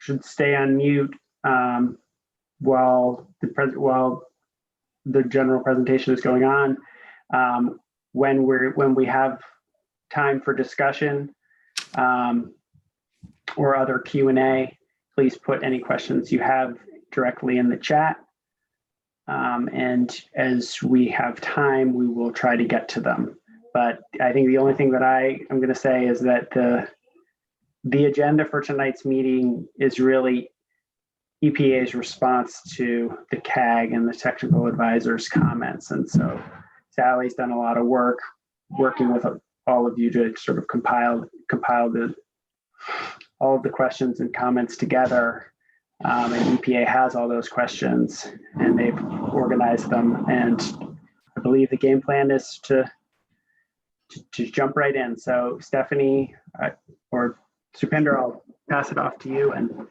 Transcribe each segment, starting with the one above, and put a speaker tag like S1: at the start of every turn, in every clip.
S1: should stay on mute while the general presentation is going on. When we have time for discussion or other Q&A, please put any questions you have directly in the chat. And as we have time, we will try to get to them. But I think the only thing that I am going to say is that the agenda for tonight's meeting is really EPA's response to the CAG and the technical advisor's comments. And so Sally's done a lot of work working with all of you to sort of compile all of the questions and comments together. And EPA has all those questions and they've organized them. And I believe the game plan is to jump right in. So Stephanie or Supinder, I'll pass it off to you and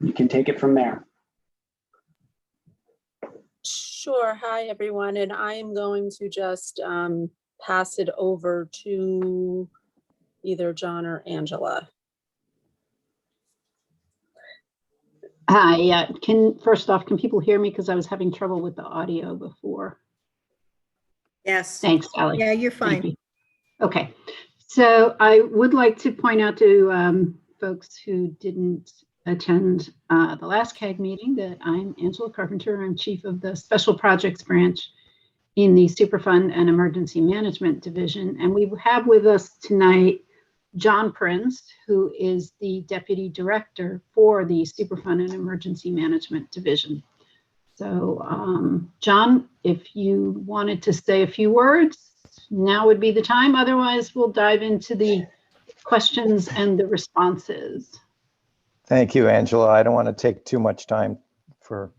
S1: you can take it from there.
S2: Sure. Hi, everyone. And I'm going to just pass it over to either John or Angela.
S3: Hi, first off, can people hear me? Because I was having trouble with the audio before.
S4: Yes.
S3: Thanks, Sally.
S4: Yeah, you're fine.
S3: Okay, so I would like to point out to folks who didn't attend the last CAG meeting that I'm Angela Carpenter. I'm Chief of the Special Projects Branch in the Superfund and Emergency Management Division. And we have with us tonight John Prince, who is the Deputy Director for the Superfund and Emergency Management Division. So, John, if you wanted to say a few words, now would be the time. Otherwise, we'll dive into the questions and the responses.
S5: Thank you, Angela. I don't want to take too much time for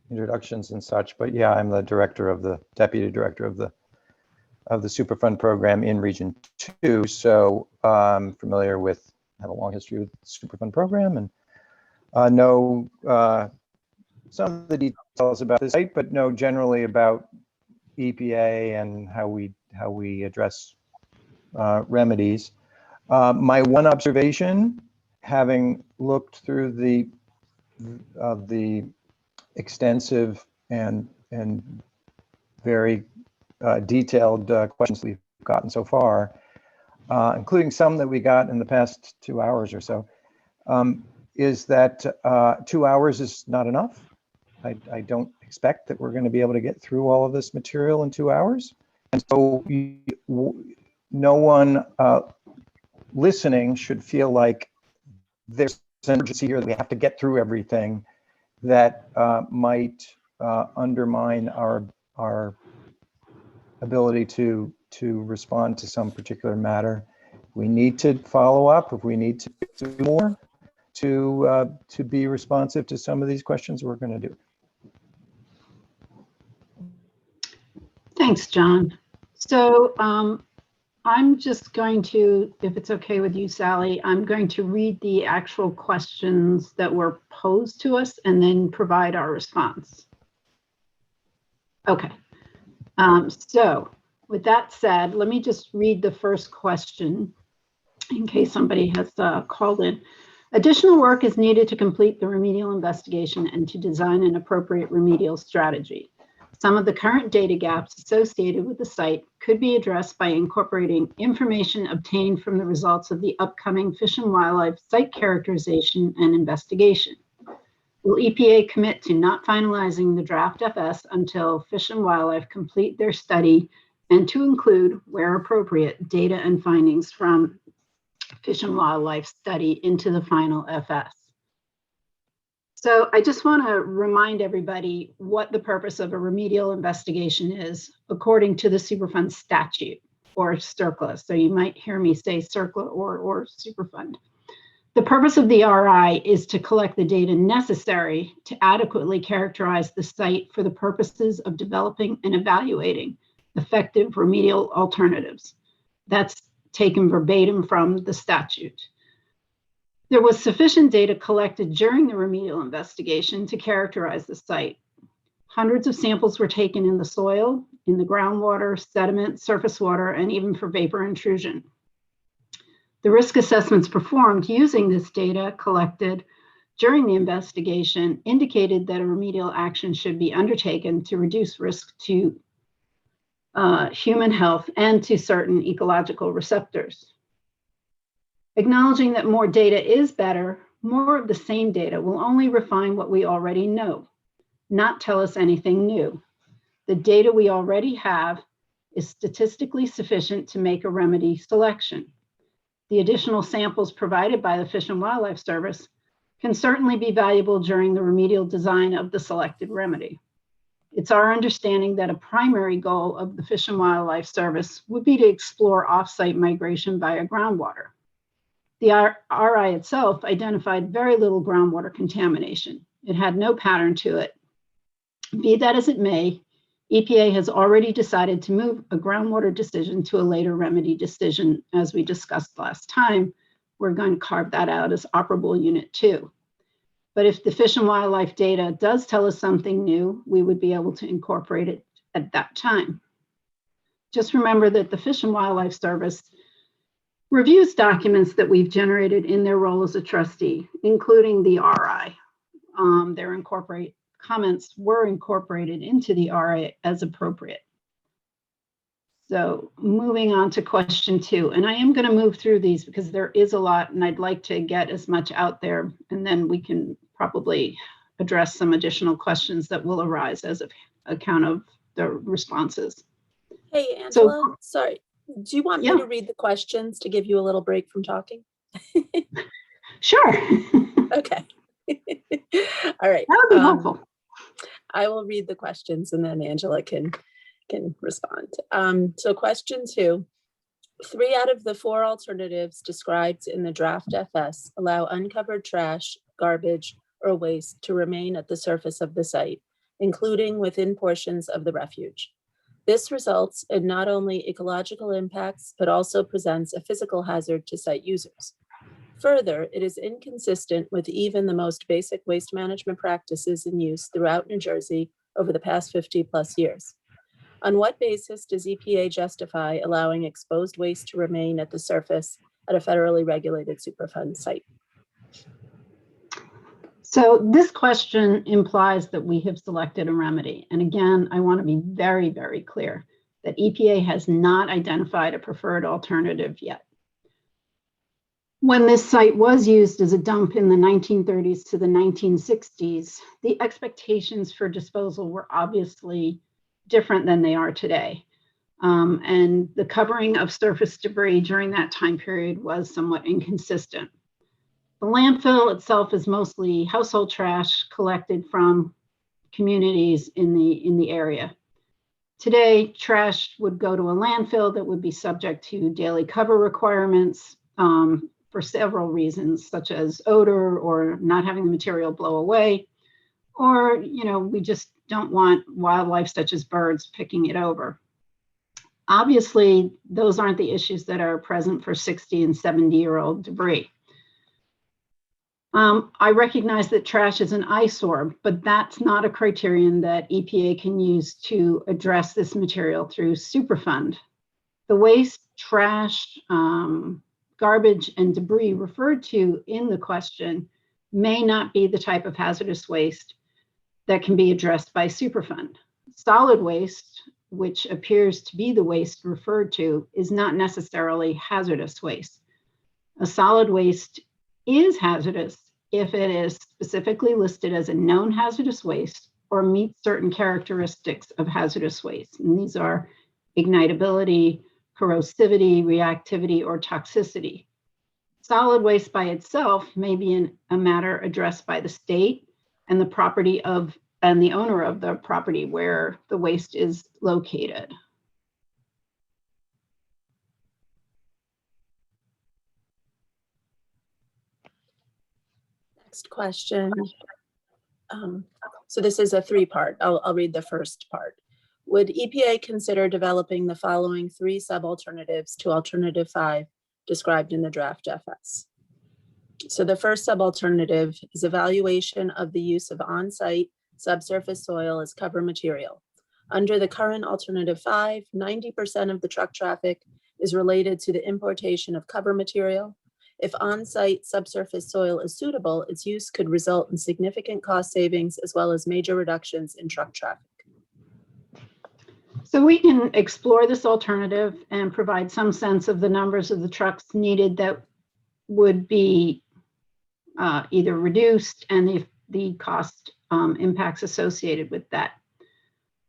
S5: introductions and such, but yeah, I'm the Deputy Director of the Superfund program in Region 2. So I'm familiar with, have a long history with the Superfund program and know some of the details about this site, but know generally about EPA and how we address remedies. My one observation, having looked through the extensive and very detailed questions we've gotten so far, including some that we got in the past 2 hours or so, is that 2 hours is not enough. I don't expect that we're going to be able to get through all of this material in 2 hours. And so no one listening should feel like there's an urgency here that we have to get through everything that might undermine our ability to respond to some particular matter. We need to follow up. If we need to do more to be responsive to some of these questions, we're going to do.
S3: Thanks, John. So I'm just going to, if it's okay with you, Sally, I'm going to read the actual questions that were posed to us and then provide our response. Okay. So with that said, let me just read the first question in case somebody has called in. Additional work is needed to complete the remedial investigation and to design an appropriate remedial strategy. Some of the current data gaps associated with the site could be addressed by incorporating information obtained from the results of the upcoming Fish and Wildlife site characterization and investigation. Will EPA commit to not finalizing the draft FS until Fish and Wildlife complete their study and to include, where appropriate, data and findings from Fish and Wildlife study into the final FS? So I just want to remind everybody what the purpose of a remedial investigation is according to the Superfund statute, or CERCLA. So you might hear me say CERCLA or Superfund. The purpose of the RI is to collect the data necessary to adequately characterize the site for the purposes of developing and evaluating effective remedial alternatives. That's taken verbatim from the statute. There was sufficient data collected during the remedial investigation to characterize the site. Hundreds of samples were taken in the soil, in the groundwater, sediment, surface water, and even for vapor intrusion. The risk assessments performed using this data collected during the investigation indicated that a remedial action should be undertaken to reduce risk to human health and to certain ecological receptors. Acknowledging that more data is better, more of the same data will only refine what we already know, not tell us anything new. The data we already have is statistically sufficient to make a remedy selection. The additional samples provided by the Fish and Wildlife Service can certainly be valuable during the remedial design of the selected remedy. It's our understanding that a primary goal of the Fish and Wildlife Service would be to explore off-site migration via groundwater. The RI itself identified very little groundwater contamination. It had no pattern to it. Be that as it may, EPA has already decided to move a groundwater decision to a later remedy decision. As we discussed last time, we're going to carve that out as operable unit 2. But if the Fish and Wildlife data does tell us something new, we would be able to incorporate it at that time. Just remember that the Fish and Wildlife Service reviews documents that we've generated in their role as a trustee, including the RI. Their comments were incorporated into the RI as appropriate. So moving on to question 2, and I am going to move through these because there is a lot and I'd like to get as much out there, and then we can probably address some additional questions that will arise as account of the responses.
S2: Hey, Angela, sorry. Do you want me to read the questions to give you a little break from talking?
S3: Sure.
S2: Okay. All right.
S3: That would be helpful.
S2: I will read the questions and then Angela can respond. So question 2, 3 out of the 4 alternatives described in the draft FS allow uncovered trash, garbage, or waste to remain at the surface of the site, including within portions of the refuge. This results in not only ecological impacts, but also presents a physical hazard to site users. Further, it is inconsistent with even the most basic waste management practices in use throughout New Jersey over the past 50+ years. On what basis does EPA justify allowing exposed waste to remain at the surface at a federally regulated Superfund site?
S3: So this question implies that we have selected a remedy. And again, I want to be very, very clear that EPA has not identified a preferred alternative yet. When this site was used as a dump in the 1930s to the 1960s, the expectations for disposal were obviously different than they are today. And the covering of surface debris during that time period was somewhat inconsistent. The landfill itself is mostly household trash collected from communities in the area. Today, trash would go to a landfill that would be subject to daily cover requirements for several reasons, such as odor or not having the material blow away, or we just don't want wildlife such as birds picking it over. Obviously, those aren't the issues that are present for 60 and 70-year-old debris. I recognize that trash is an eyesore, but that's not a criterion that EPA can use to address this material through Superfund. The waste, trash, garbage, and debris referred to in the question may not be the type of hazardous waste that can be addressed by Superfund. Solid waste, which appears to be the waste referred to, is not necessarily hazardous waste. A solid waste is hazardous if it is specifically listed as a known hazardous waste or meets certain characteristics of hazardous waste. And these are ignitability, corrosivity, reactivity, or toxicity. Solid waste by itself may be a matter addressed by the state and the owner of the property where the waste is located.
S2: Next question. So this is a 3-part. I'll read the first part. Would EPA consider developing the following 3 sub-alternatives to alternative 5 described in the draft FS? So the first sub-alternative is evaluation of the use of on-site subsurface soil as cover material. Under the current alternative 5, 90% of the truck traffic is related to the importation of cover material, If on-site subsurface soil is suitable, its use could result in significant cost savings as well as major reductions in truck traffic.
S3: So we can explore this alternative and provide some sense of the numbers of the trucks needed that would be either reduced and the cost impacts associated with that.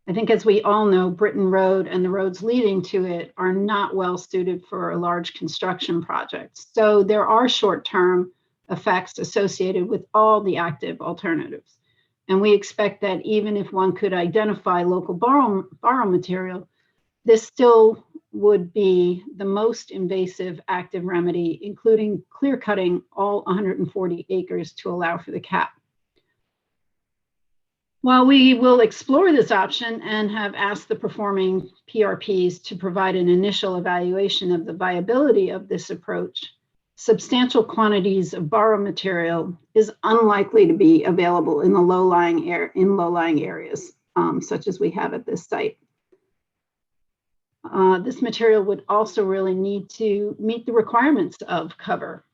S3: I think, as we all know, Britain Road and the roads leading to it are not well suited for a large construction project. So there are short-term effects associated with all the active alternatives. And we expect that even if one could identify local borrow material, this still would be the most invasive active remedy, including clear cutting all 140 acres to allow for the cap. While we will explore this option and have asked the performing PRPs to provide an initial evaluation of the viability of this approach, substantial quantities of borrow material is unlikely to be available in the low-lying areas, such as we have at this site. This material would also really need to meet the requirements of cover.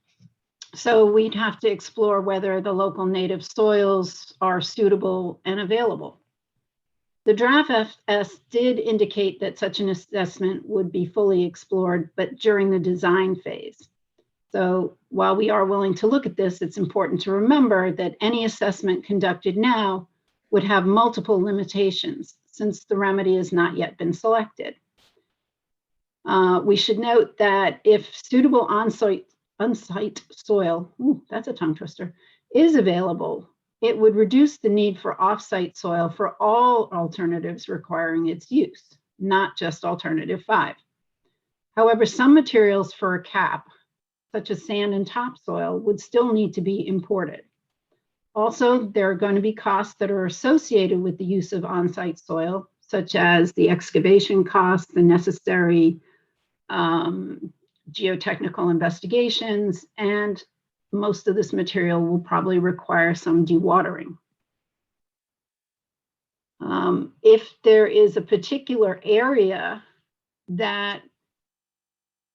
S3: So we'd have to explore whether the local native soils are suitable and available. The draft FS did indicate that such an assessment would be fully explored, but during the design phase. So while we are willing to look at this, it's important to remember that any assessment conducted now would have multiple limitations since the remedy has not yet been selected. We should note that if suitable on-site soil, that's a tongue twister, is available, it would reduce the need for off-site soil for all alternatives requiring its use, not just alternative 5. However, some materials for a cap, such as sand and topsoil, would still need to be imported. Also, there are going to be costs that are associated with the use of on-site soil, such as the excavation costs, the necessary geotechnical investigations, and most of this material will probably require some dewatering. If there is a particular area that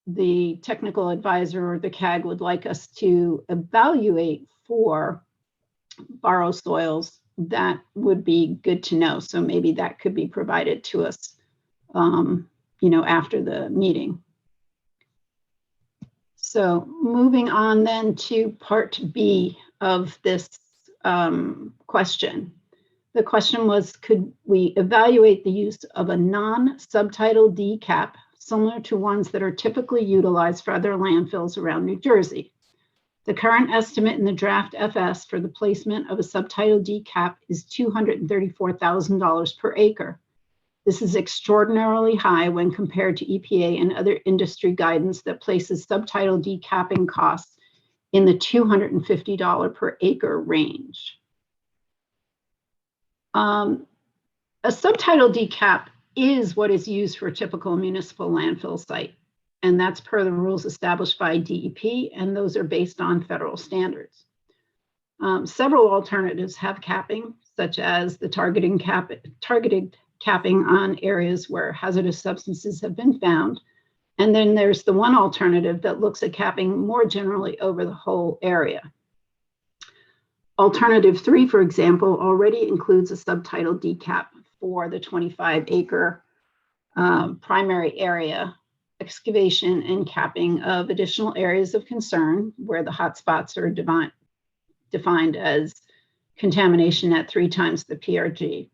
S3: the technical advisor or the CAG would like us to evaluate for borrow soils, that would be good to know. So maybe that could be provided to us, after the meeting. So moving on then to part B of this question. The question was, could we evaluate the use of a non-subtitle D cap similar to ones that are typically utilized for other landfills around New Jersey? The current estimate in the draft FS for the placement of a subtitle D cap is $234,000 per acre. This is extraordinarily high when compared to EPA and other industry guidance that places subtitle D capping costs in the $250 per acre range. A subtitle D cap is what is used for a typical municipal landfill site, and that's per the rules established by DEP, and those are based on federal standards. Several alternatives have capping, such as the targeted capping on areas where hazardous substances have been found. And then there's the one alternative that looks at capping more generally over the whole area. Alternative 3, for example, already includes a subtitle D cap for the 25-acre primary area, excavation and capping of additional areas of concern where the hotspots are defined as contamination at 3 times the PRG.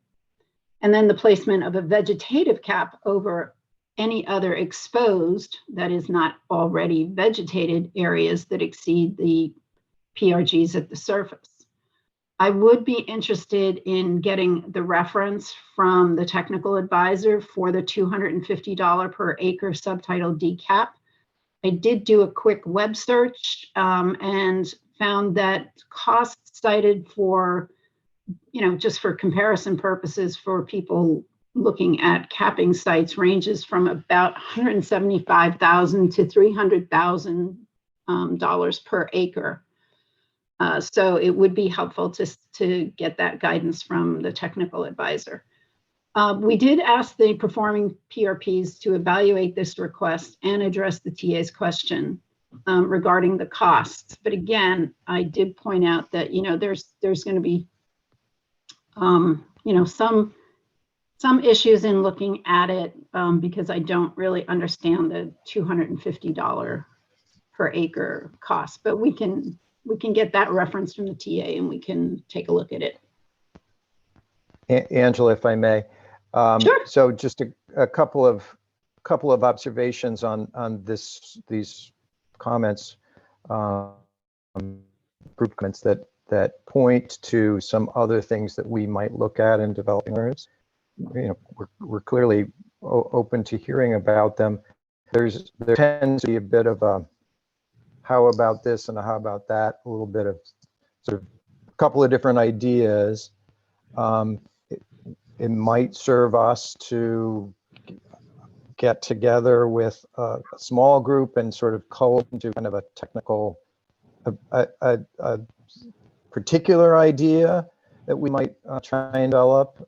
S3: And then the placement of a vegetative cap over any other exposed, that is not already vegetated, areas that exceed the PRGs at the surface. I would be interested in getting the reference from the technical advisor for the $250 per acre subtitle D cap. I did do a quick web search and found that costs cited for, just for comparison purposes for people looking at capping sites ranges from about $175,000 to $300,000 per acre. So it would be helpful to get that guidance from the technical advisor. We did ask the performing PRPs to evaluate this request and address the TA's question. regarding the costs. But again, I did point out that, there's going to be, some issues in looking at it because I don't really understand the $250 per acre cost, but we can get that reference from the TA and we can take a look at it.
S5: Angela, if I may.
S3: Sure.
S5: So just a couple of observations on these comments, group comments that point to some other things that we might look at in developing alternatives. We're clearly open to hearing about them. There tends to be a bit of a how about this and a how about that, a little bit of sort of a couple of different ideas. It might serve us to get together with a small group and sort of cull into kind of a technical, a particular idea that we might try and develop,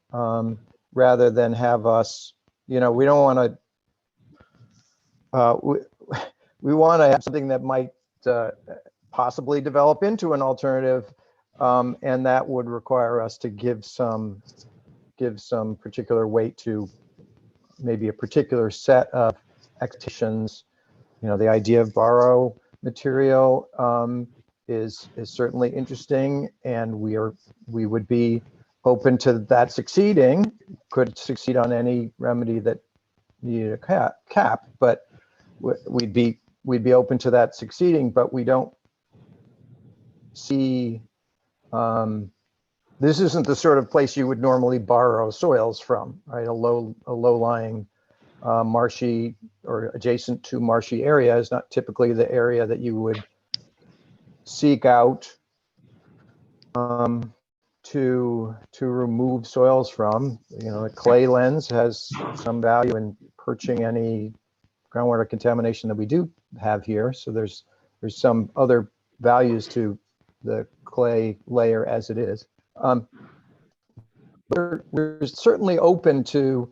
S5: rather than have us, we don't want to, we want to have something that might possibly develop into an alternative, and that would require us to give some particular weight to maybe a particular set of expectations. The idea of borrow material is certainly interesting, and we would be open to that succeeding. Could succeed on any remedy that needed a cap, but we'd be open to that succeeding, but we don't see, this isn't the sort of place you would normally borrow soils from, right? A low-lying marshy or adjacent to marshy area is not typically the area that you would seek out to remove soils from. The clay lens has some value in perching any groundwater contamination that we do have here. So there's some other values to the clay layer as it is. We're certainly open to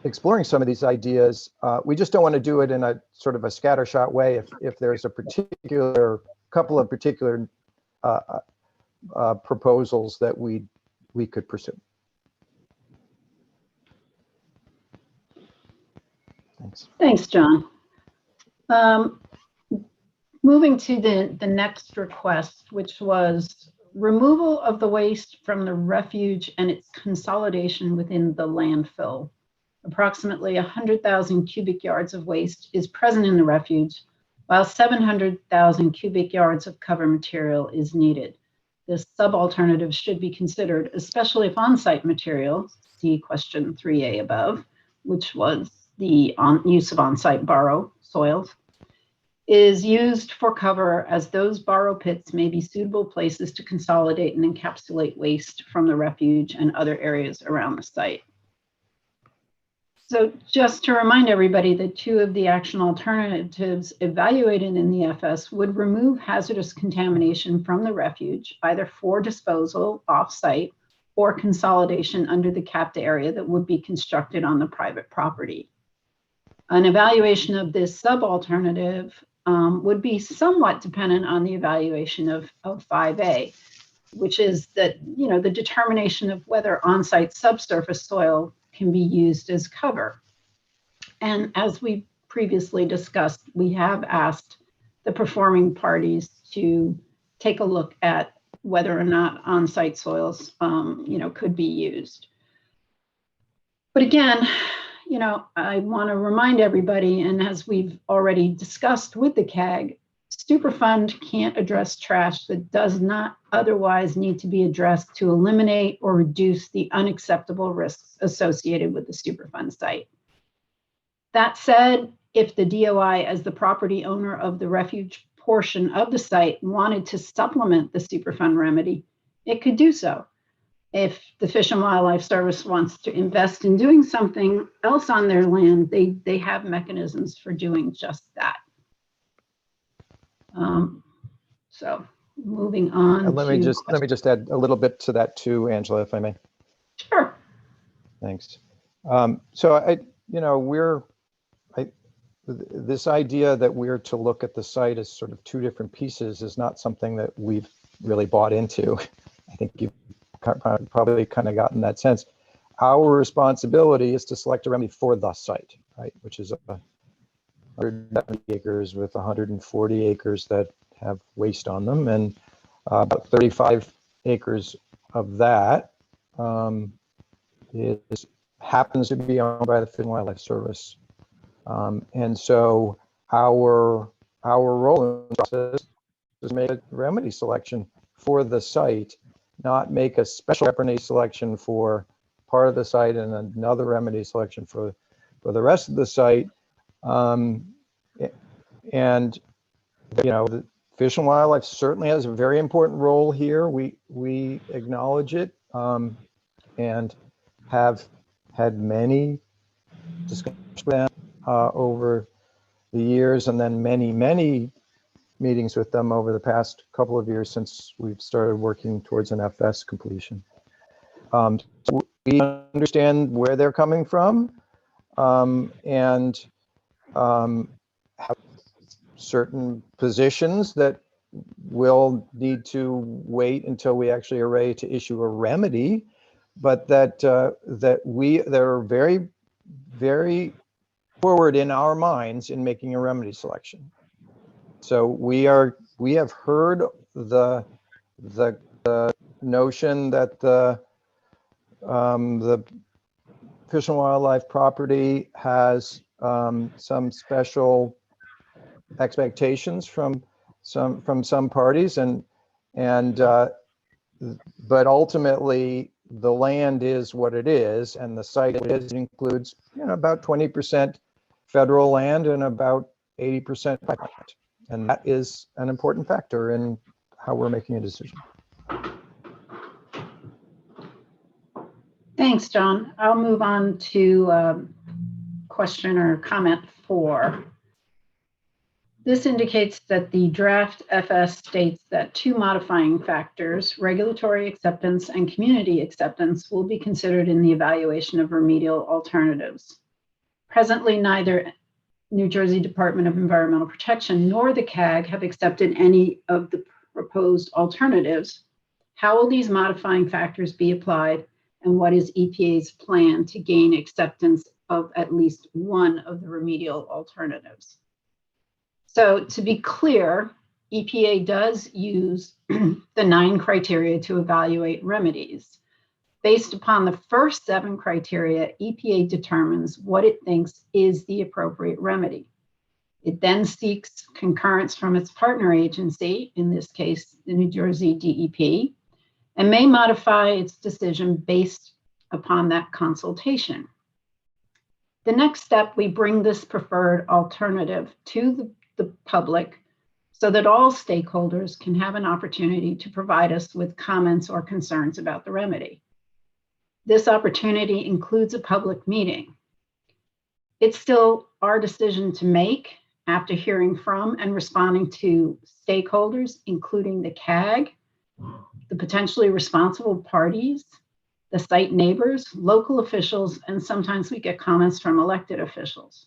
S5: exploring some of these ideas. We just don't want to do it in a sort of a scattershot way. If there's a couple of particular proposals that we could pursue. Thanks.
S3: Thanks, John. Moving to the next request, which was removal of the waste from the refuge and its consolidation within the landfill. Approximately 100,000 cubic yards of waste is present in the refuge, while 700,000 cubic yards of cover material is needed. This sub-alternative should be considered, especially if on-site material, see question 3A above, which was the use of on-site borrow soils, is used for cover, as those borrow pits may be suitable places to consolidate and encapsulate waste from the refuge and other areas around the site. So just to remind everybody that two of the action alternatives evaluated in the FS would remove hazardous contamination from the refuge, either for disposal off-site or consolidation under the capped area that would be constructed on the private property. An evaluation of this sub-alternative would be somewhat dependent on the evaluation of 5A, which is that, the determination of whether on-site subsurface soil can be used as cover. And as we previously discussed, we have asked the performing parties to take a look at whether or not on-site soils, could be used. But again, I want to remind everybody, and as we've already discussed with the CAG, Superfund can't address trash that does not otherwise need to be addressed to eliminate or reduce the unacceptable risks associated with the Superfund site. That said, if the DOI, as the property owner of the refuge portion of the site, wanted to supplement the Superfund remedy, it could do so. If the Fish and Wildlife Service wants to invest in doing something else on their land, they have mechanisms for doing just that. So moving on.
S5: Let me just add a little bit to that too, Angela, if I may.
S3: Sure.
S5: Thanks. So this idea that we're to look at the site as sort of two different pieces is not something that we've really bought into. I think you've probably kind of gotten that sense. Our responsibility is to select a remedy for the site, right? Which is 170 acres with 140 acres that have waste on them, and about 35 acres of that happens to be owned by the Fish and Wildlife Service. And so our role in the process is make a remedy selection for the site, not make a special remedy selection for part of the site and another remedy selection for the rest of the site. And the Fish and Wildlife certainly has a very important role here. We acknowledge it, and have had many discussions with them over the years, and then many meetings with them over the past couple of years since we've started working towards an FS completion. So we understand where they're coming from, and have certain positions that will need to wait until we actually are ready to issue a remedy, but that are very, very forward in our minds in making a remedy selection. So we have heard the notion that the Fish and Wildlife property has some special expectations from some parties, but ultimately the land is what it is, and the site includes about 20% federal land and about 80% private land, and that is an important factor in how we're making a decision.
S3: Thanks, John. I'll move on to question or comment 4. This indicates that the draft FS states that 2 modifying factors, regulatory acceptance and community acceptance, will be considered in the evaluation of remedial alternatives. Presently, neither New Jersey Department of Environmental Protection nor the CAG have accepted any of the proposed alternatives. How will these modifying factors be applied, and what is EPA's plan to gain acceptance of at least one of the remedial alternatives? So to be clear, EPA does use the 9 criteria to evaluate remedies. Based upon the first 7 criteria, EPA determines what it thinks is the appropriate remedy. It then seeks concurrence from its partner agency, in this case, the New Jersey DEP, and may modify its decision based upon that consultation. The next step, we bring this preferred alternative to the public so that all stakeholders can have an opportunity to provide us with comments or concerns about the remedy. This opportunity includes a public meeting. It's still our decision to make after hearing from and responding to stakeholders, including the CAG, the potentially responsible parties, the site neighbors, local officials, and sometimes we get comments from elected officials.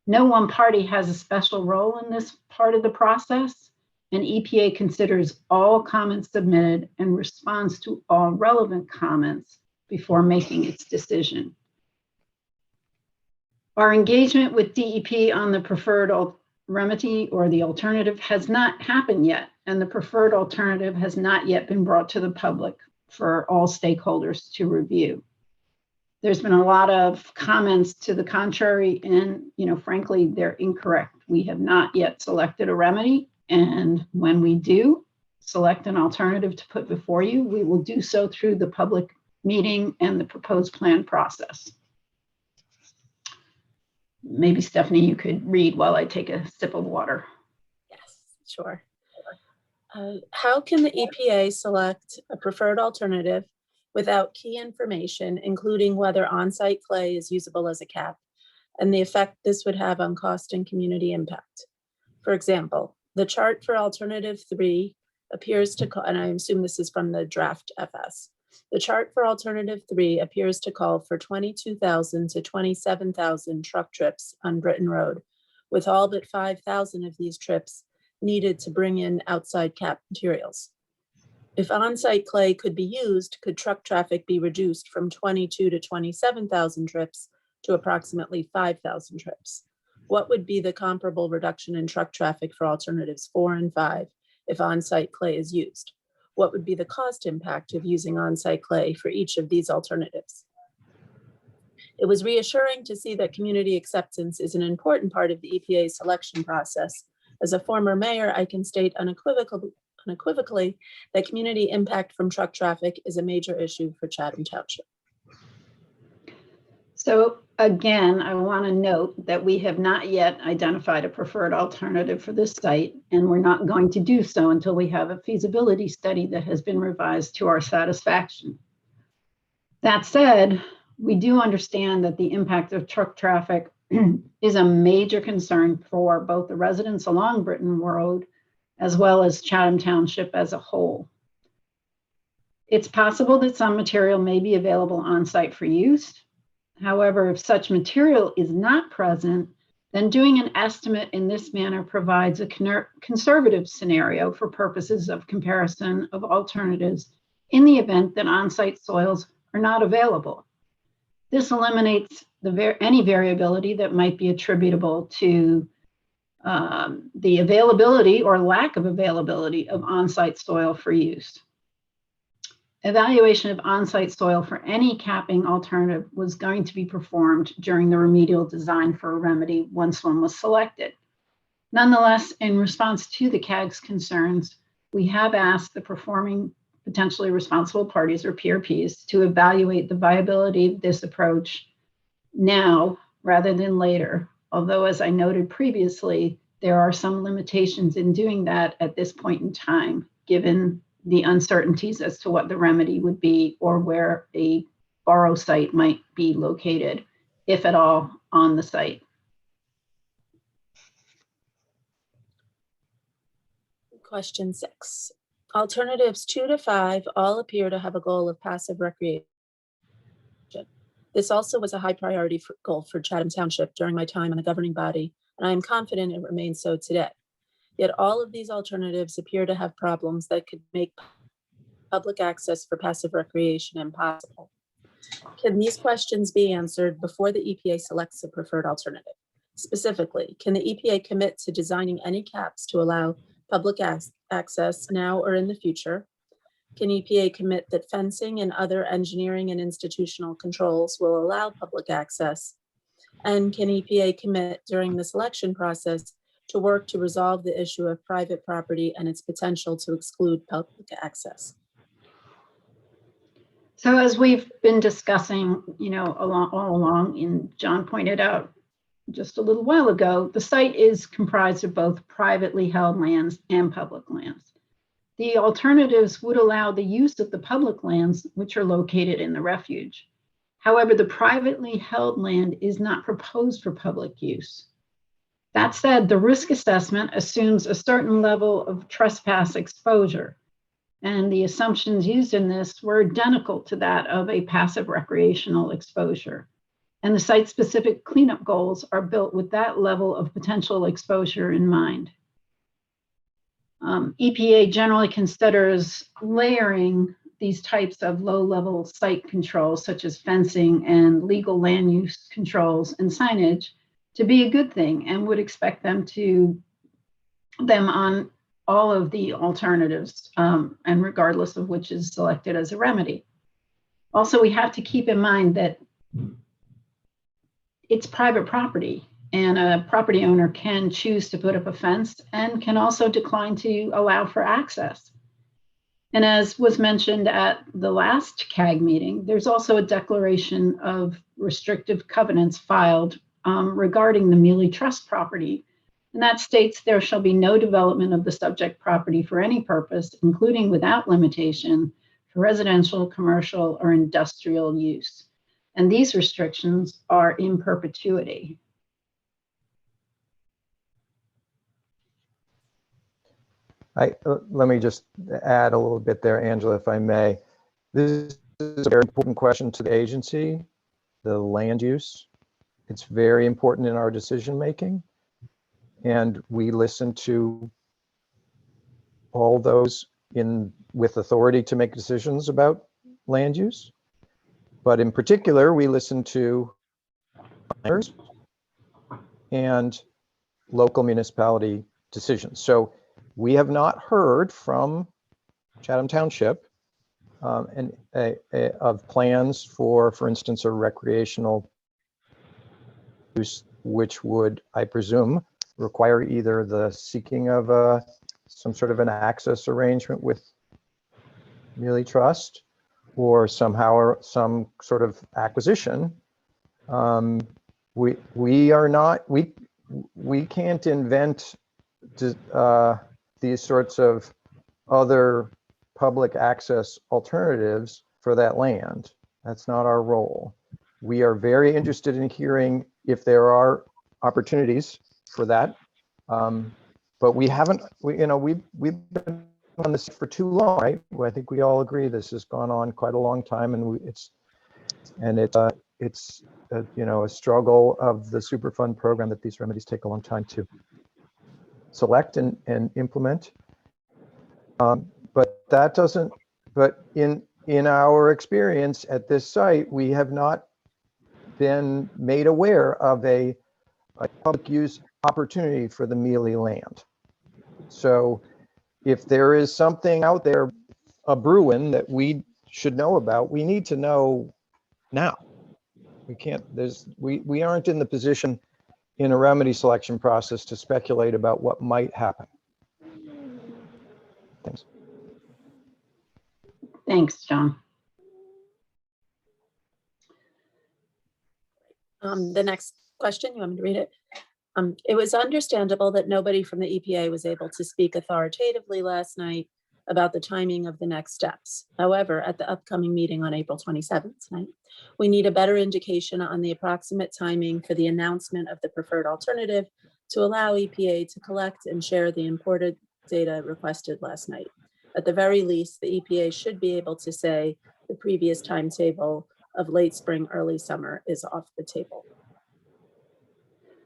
S3: No one party has a special role in this part of the process, and EPA considers all comments submitted and responds to all relevant comments before making its decision. Our engagement with DEP on the preferred remedy or the alternative has not happened yet, and the preferred alternative has not yet been brought to the public for all stakeholders to review. There's been a lot of comments to the contrary, and frankly, they're incorrect. We have not yet selected a remedy, and when we do select an alternative to put before you, we will do so through the public meeting and the proposed plan process. Maybe Stephanie, you could read while I take a sip of water.
S2: Yes, sure. How can the EPA select a preferred alternative without key information, including whether on-site clay is usable as a cap and the effect this would have on cost and community impact? For example, the chart for alternative 3 appears to, and I assume this is from the draft FS, the chart for alternative 3 appears to call for 22,000 to 27,000 truck trips on Britain Road, with all but 5,000 of these trips needed to bring in outside cap materials. If on-site clay could be used, could truck traffic be reduced from 22 to 27,000 trips to approximately 5,000 trips? What would be the comparable reduction in truck traffic for alternatives 4 and 5 if on-site clay is used? What would be the cost impact of using on-site clay for each of these alternatives? It was reassuring to see that community acceptance is an important part of the EPA selection process. As a former mayor, I can state unequivocally that community impact from truck traffic is a major issue for Chatham Township.
S3: So again, I want to note that we have not yet identified a preferred alternative for this site, and we're not going to do so until we have a feasibility study that has been revised to our satisfaction. That said, we do understand that the impact of truck traffic is a major concern for both the residents along Britton Road as well as Chatham Township as a whole. It's possible that some material may be available on site for use. However, if such material is not present, then doing an estimate in this manner provides a conservative scenario for purposes of comparison of alternatives in the event that on-site soils are not available. This eliminates any variability that might be attributable to the availability or lack of availability of on-site soil for use. Evaluation of on-site soil for any capping alternative was going to be performed during the remedial design for a remedy once one was selected. Nonetheless, in response to the CAG's concerns, we have asked the performing potentially responsible parties or PRPs to evaluate the viability of this approach now rather than later. Although, as I noted previously, there are some limitations in doing that at this point in time, given the uncertainties as to what the remedy would be or where a borrow site might be located, if at all, on the site.
S2: Question 6. Alternatives 2 to 5 all appear to have a goal of passive recreation. This also was a high priority goal for Chatham Township during my time on the governing body, and I am confident it remains so today. Yet all of these alternatives appear to have problems that could make public access for passive recreation impossible. Can these questions be answered before the EPA selects a preferred alternative? Specifically, can the EPA commit to designing any caps to allow public access now or in the future? Can EPA commit that fencing and other engineering and institutional controls will allow public access? And can EPA commit during the selection process to work to resolve the issue of private property and its potential to exclude public access?
S3: So as we've been discussing, all along, and John pointed out just a little while ago, the site is comprised of both privately held lands and public lands. The alternatives would allow the use of the public lands, which are located in the refuge. However, the privately held land is not proposed for public use. That said, the risk assessment assumes a certain level of trespass exposure, and the assumptions used in this were identical to that of a passive recreational exposure. And the site-specific cleanup goals are built with that level of potential exposure in mind. EPA generally considers layering these types of low-level site controls, such as fencing and legal land use controls and signage, to be a good thing, and would expect them on all of the alternatives, and regardless of which is selected as a remedy. Also, we have to keep in mind that it's private property, and a property owner can choose to put up a fence and can also decline to allow for access. And as was mentioned at the last CAG meeting, there's also a declaration of restrictive covenants filed regarding the Mealy Trust property. And that states there shall be no development of the subject property for any purpose, including without limitation, for residential, commercial, or industrial use. And these restrictions are in perpetuity.
S5: Let me just add a little bit there, Angela, if I may. This is a very important question to the agency, the land use. It's very important in our decision making. And we listen to all those with authority to make decisions about land use. But in particular, we listen to planners and local municipality decisions. So we have not heard from Chatham Township of plans for instance, a recreational use, which would, I presume, require either the seeking of some sort of an access arrangement with Mealy Trust or somehow or some sort of acquisition. We are not, we can't invent these sorts of other public access alternatives for that land. That's not our role. We are very interested in hearing if there are opportunities for that. But we haven't, we've been on this for too long, right? I think we all agree this has gone on quite a long time, and it's a struggle of the Superfund program that these remedies take a long time to select and implement. But that doesn't, but in our experience at this site, we have not been made aware of a public use opportunity for the Mealy land. So if there is something out there, a brewing that we should know about, we need to know now. We can't, we aren't in the position in a remedy selection process to speculate about what might happen. Thanks.
S3: Thanks, John.
S2: The next question, you want me to read it? It was understandable that nobody from the EPA was able to speak authoritatively last night about the timing of the next steps. However, at the upcoming meeting on April 27th tonight, we need a better indication on the approximate timing for the announcement of the preferred alternative to allow EPA to collect and share the imported data requested last night. At the very least, the EPA should be able to say the previous timetable of late spring, early summer is off the table.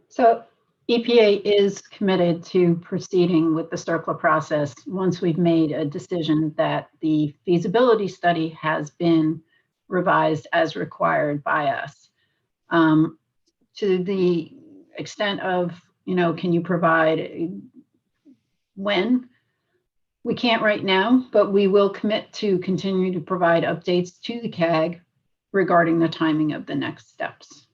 S3: So EPA is committed to proceeding with the CERCLA process once we've made a decision that the feasibility study has been revised as required by us. To the extent of, can you provide when? We can't right now, but we will commit to continue to provide updates to the CAG regarding the timing of the next steps.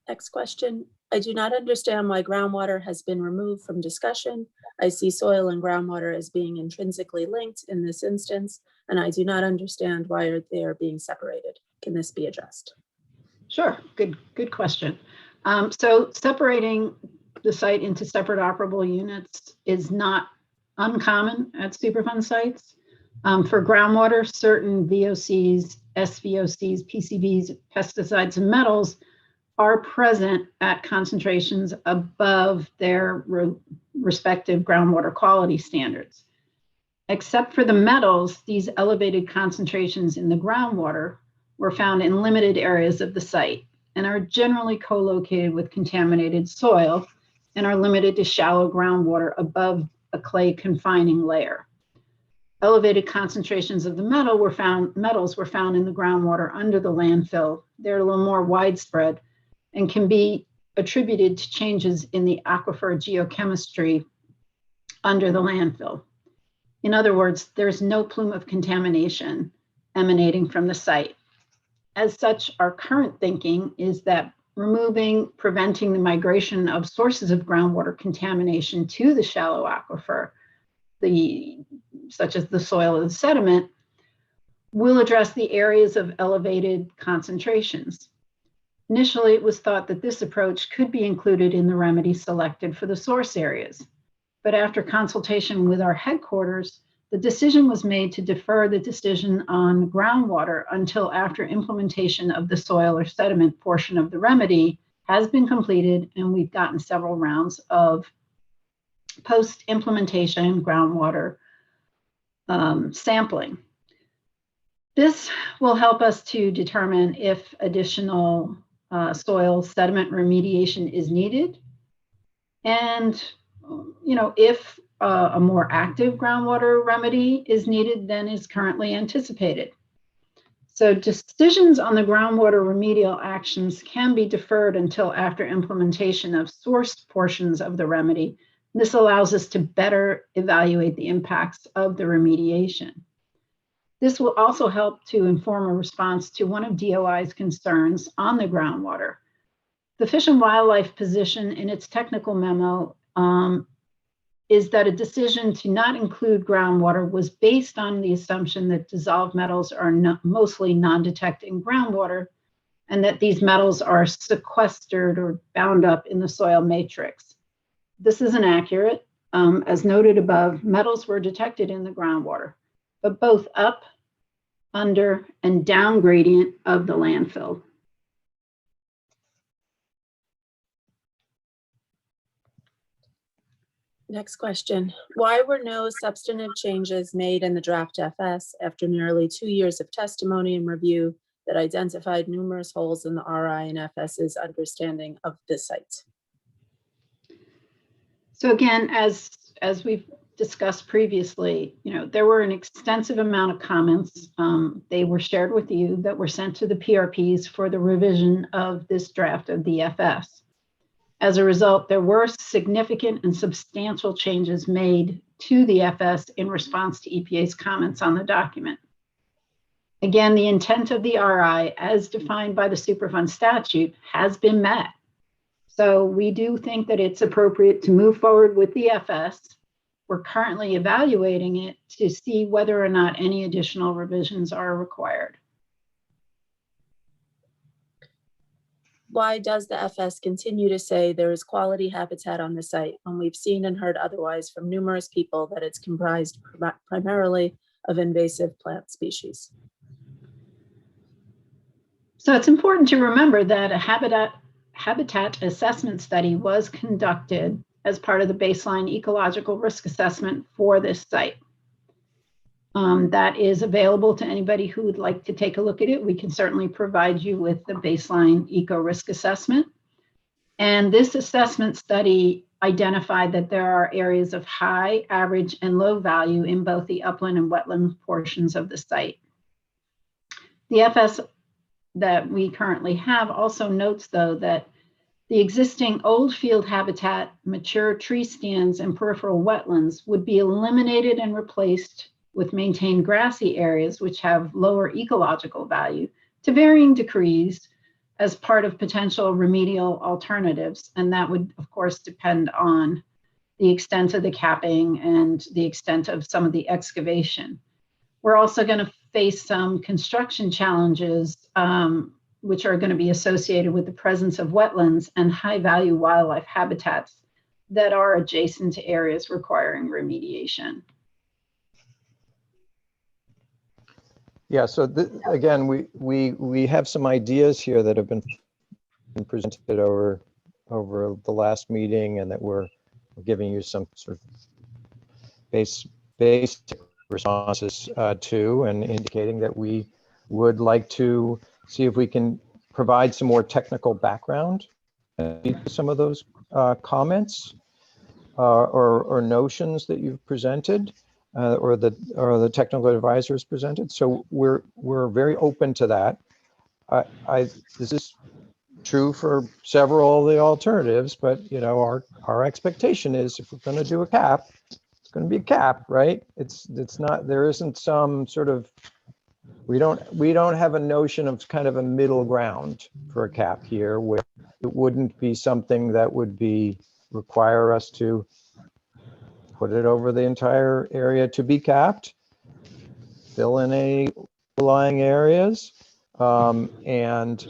S2: Next question. I do not understand why groundwater has been removed from discussion. I see soil and groundwater as being intrinsically linked in this instance, and I do not understand why they are being separated. Can this be addressed?
S3: Sure, good question. So separating the site into separate operable units is not uncommon at Superfund sites. For groundwater, certain VOCs, SVOCs, PCBs, pesticides, and metals are present at concentrations above their respective groundwater quality standards. Except for the metals, these elevated concentrations in the groundwater were found in limited areas of the site and are generally co-located with contaminated soil and are limited to shallow groundwater above a clay confining layer. Elevated concentrations of the metals were found in the groundwater under the landfill. They're a little more widespread and can be attributed to changes in the aquifer geochemistry under the landfill. In other words, there's no plume of contamination emanating from the site. As such, our current thinking is that preventing the migration of sources of groundwater contamination to the shallow aquifer, such as the soil and sediment, will address the areas of elevated concentrations. Initially, it was thought that this approach could be included in the remedy selected for the source areas. But after consultation with our headquarters, the decision was made to defer the decision on groundwater until after implementation of the soil or sediment portion of the remedy has been completed, and we've gotten several rounds of post-implementation groundwater sampling. This will help us to determine if additional soil sediment remediation is needed. And, if a more active groundwater remedy is needed than is currently anticipated. So decisions on the groundwater remedial actions can be deferred until after implementation of source portions of the remedy. This allows us to better evaluate the impacts of the remediation. This will also help to inform a response to one of DOI's concerns on the groundwater. The Fish and Wildlife position in its technical memo is that a decision to not include groundwater was based on the assumption that dissolved metals are mostly non-detecting groundwater, and that these metals are sequestered or bound up in the soil matrix. This is inaccurate. As noted above, metals were detected in the groundwater, but both up, under, and down gradient of the landfill.
S2: Next question. Why were no substantive changes made in the draft FS after nearly 2 years of testimony and review that identified numerous holes in the RI and FS's understanding of the site?
S3: So again, as we've discussed previously, there were an extensive amount of comments. They were shared with you that were sent to the PRPs for the revision of this draft of the FS. As a result, there were significant and substantial changes made to the FS in response to EPA's comments on the document. Again, the intent of the RI, as defined by the Superfund statute, has been met. So we do think that it's appropriate to move forward with the FS. We're currently evaluating it to see whether or not any additional revisions are required.
S2: Why does the FS continue to say there is quality habitat on the site when we've seen and heard otherwise from numerous people that it's comprised primarily of invasive plant species?
S3: So it's important to remember that a habitat assessment study was conducted as part of the baseline ecological risk assessment for this site. That is available to anybody who would like to take a look at it. We can certainly provide you with the baseline eco risk assessment. And this assessment study identified that there are areas of high, average, and low value in both the upland and wetland portions of the site. The FS that we currently have also notes, though, that the existing old field habitat, mature tree stands, and peripheral wetlands would be eliminated and replaced with maintained grassy areas which have lower ecological value to varying degrees as part of potential remedial alternatives. And that would, of course, depend on the extent of the capping and the extent of some of the excavation. We're also going to face some construction challenges, which are going to be associated with the presence of wetlands and high-value wildlife habitats that are adjacent to areas requiring remediation.
S5: Yeah, so again, we have some ideas here that have been presented over the last meeting, and that we're giving you some sort of basic responses to, and indicating that we would like to see if we can provide some more technical background to some of those comments or notions that you've presented. Or the technical advisors presented. So we're very open to that. This is true for several of the alternatives, but our expectation is if we're going to do a cap, it's going to be a cap, right? It's not, there isn't some sort of, we don't have a notion of kind of a middle ground for a cap here, where it wouldn't be something that would require us to put it over the entire area to be capped, fill in any lying areas, and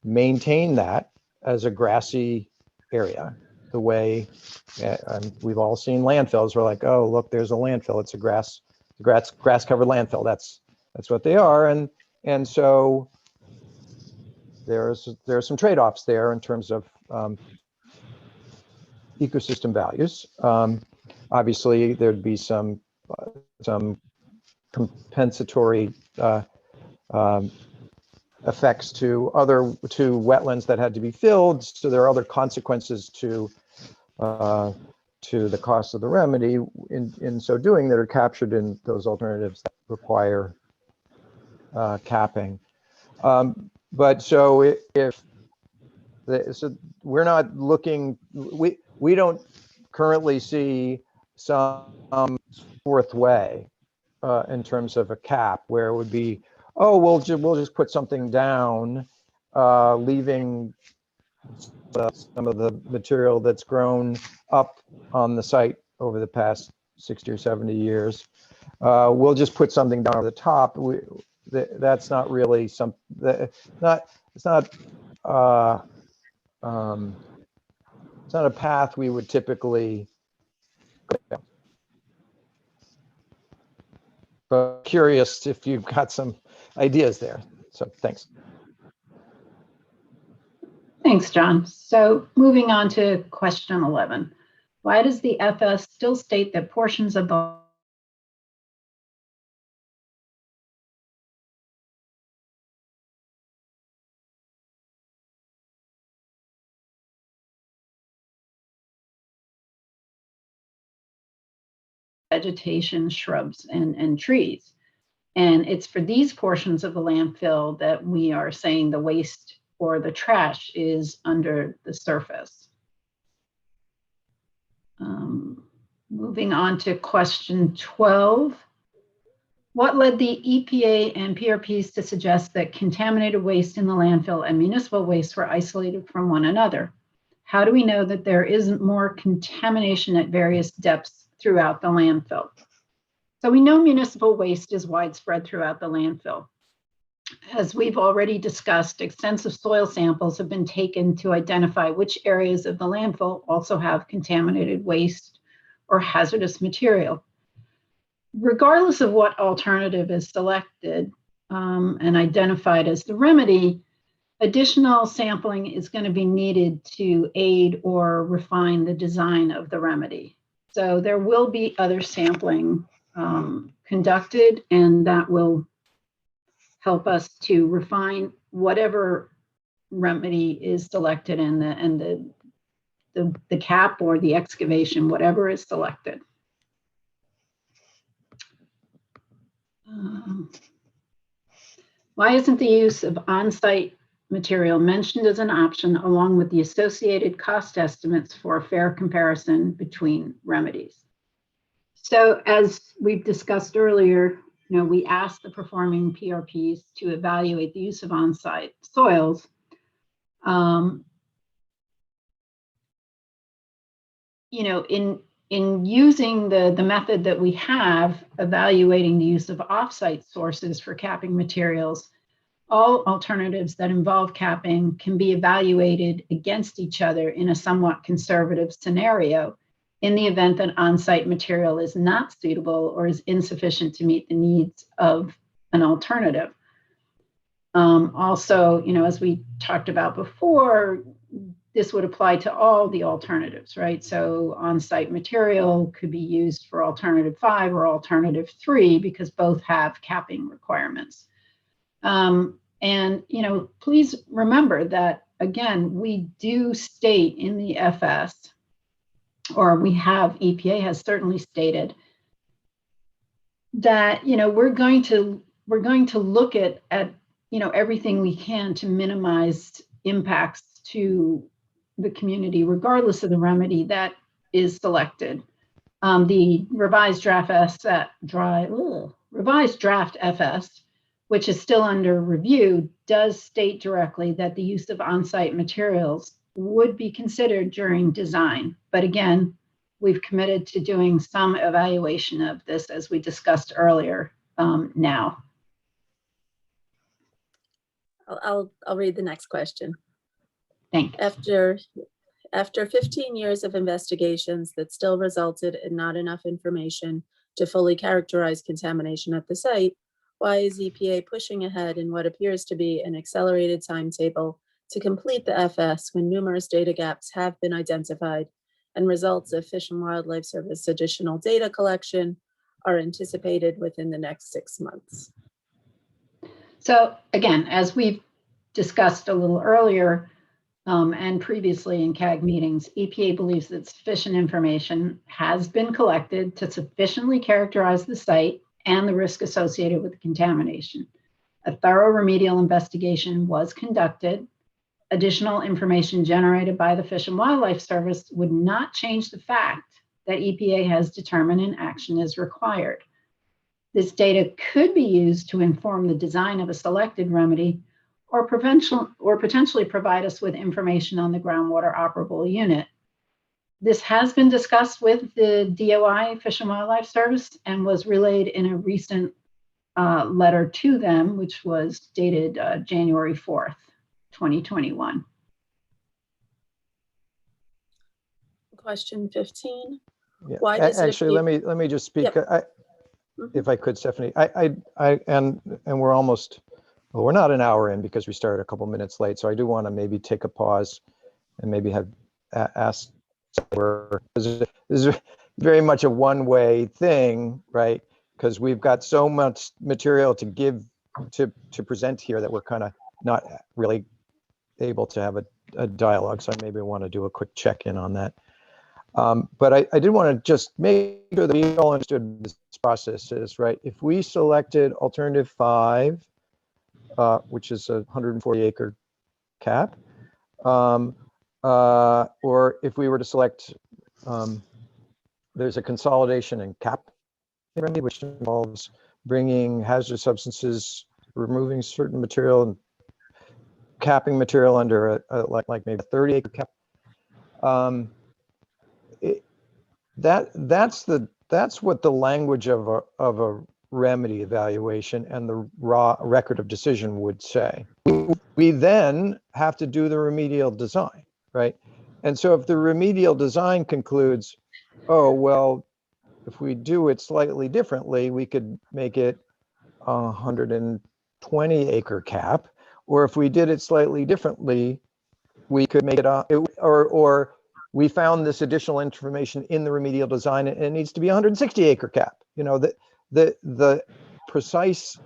S5: maintain that as a grassy area. The way we've all seen landfills, we're like, oh, look, there's a landfill. It's a grass covered landfill. That's what they are, and so there's some trade-offs there in terms of ecosystem values. Obviously, there'd be some compensatory effects to wetlands that had to be filled. So there are other consequences to the cost of the remedy in so doing that are captured in those alternatives that require capping. But so so we're not looking, we don't currently see some fourth way in terms of a cap where it would be, oh, we'll just put something down, leaving some of the material that's grown up on the site over the past 60 or 70 years. We'll just put something down over the top. That's not really it's not a path we would typically go down. But curious if you've got some ideas there. So thanks.
S3: Thanks, John. So moving on to question 11. Why does the FS still state that portions of the vegetation, shrubs, and trees? And it's for these portions of the landfill that we are saying the waste or the trash is under the surface. Moving on to question 12. What led the EPA and PRPs to suggest that contaminated waste in the landfill and municipal waste were isolated from one another? How do we know that there isn't more contamination at various depths throughout the landfill? So we know municipal waste is widespread throughout the landfill. As we've already discussed, extensive soil samples have been taken to identify which areas of the landfill also have contaminated waste or hazardous material. Regardless of what alternative is selected and identified as the remedy, additional sampling is going to be needed to aid or refine the design of the remedy. So there will be other sampling conducted, and that will help us to refine whatever remedy is selected and the cap or the excavation, whatever is selected. Why isn't the use of on-site material mentioned as an option along with the associated cost estimates for a fair comparison between remedies? So as we've discussed earlier, we asked the performing PRPs to evaluate the use of on-site soils. In using the method that we have, evaluating the use of off-site sources for capping materials, all alternatives that involve capping can be evaluated against each other in a somewhat conservative scenario in the event that on-site material is not suitable or is insufficient to meet the needs of an alternative. Also, as we talked about before, this would apply to all the alternatives, right? So on-site material could be used for alternative 5 or alternative 3 because both have capping requirements. Please remember that, again, we do state in the FS, or EPA has certainly stated that, we're going to look at everything we can to minimize impacts to the community, regardless of the remedy that is selected. The revised draft FS, which is still under review, does state directly that the use of on-site materials would be considered during design. But again, we've committed to doing some evaluation of this, as we discussed earlier, now.
S2: I'll read the next question.
S3: Thanks.
S2: After 15 years of investigations that still resulted in not enough information to fully characterize contamination at the site, why is EPA pushing ahead in what appears to be an accelerated timetable to complete the FS when numerous data gaps have been identified and results of Fish and Wildlife Service additional data collection are anticipated within the next 6 months?
S3: So again, as we've discussed a little earlier and previously in CAG meetings, EPA believes that sufficient information has been collected to sufficiently characterize the site and the risk associated with the contamination. A thorough remedial investigation was conducted. Additional information generated by the Fish and Wildlife Service would not change the fact that EPA has determined an action is required. This data could be used to inform the design of a selected remedy or potentially provide us with information on the groundwater operable unit. This has been discussed with the DOI, Fish and Wildlife Service, and was relayed in a recent letter to them, which was dated January 4th, 2021.
S2: Question 15.
S5: Yeah.
S2: Why does it
S5: Actually,
S2: appear-
S5: let me just speak,
S2: Yep.
S5: if I could, Stephanie. And we're almost, well, we're not an hour in because we started a couple minutes late. So I do want to maybe take a pause and maybe have asked, this is very much a one-way thing, right? Because we've got so much material to give, to present here that we're kind of not really able to have a dialogue. So I maybe want to do a quick check-in on that. But I did want to just make sure that we all understood this process is, right? If we selected alternative 5, which is a 140 acre cap, or if we were to select, there's a consolidation and cap remedy, which involves bringing hazardous substances, removing certain material and capping material under like maybe a 30 acre cap. That's what the language of a remedy evaluation and the raw record of decision would say. We then have to do the remedial design, right? And so if the remedial design concludes, oh, well, if we do it slightly differently, we could make it a 120 acre cap, or if we did it slightly differently, we could make it or we found this additional information in the remedial design and it needs to be 160 acre cap. You know, the precise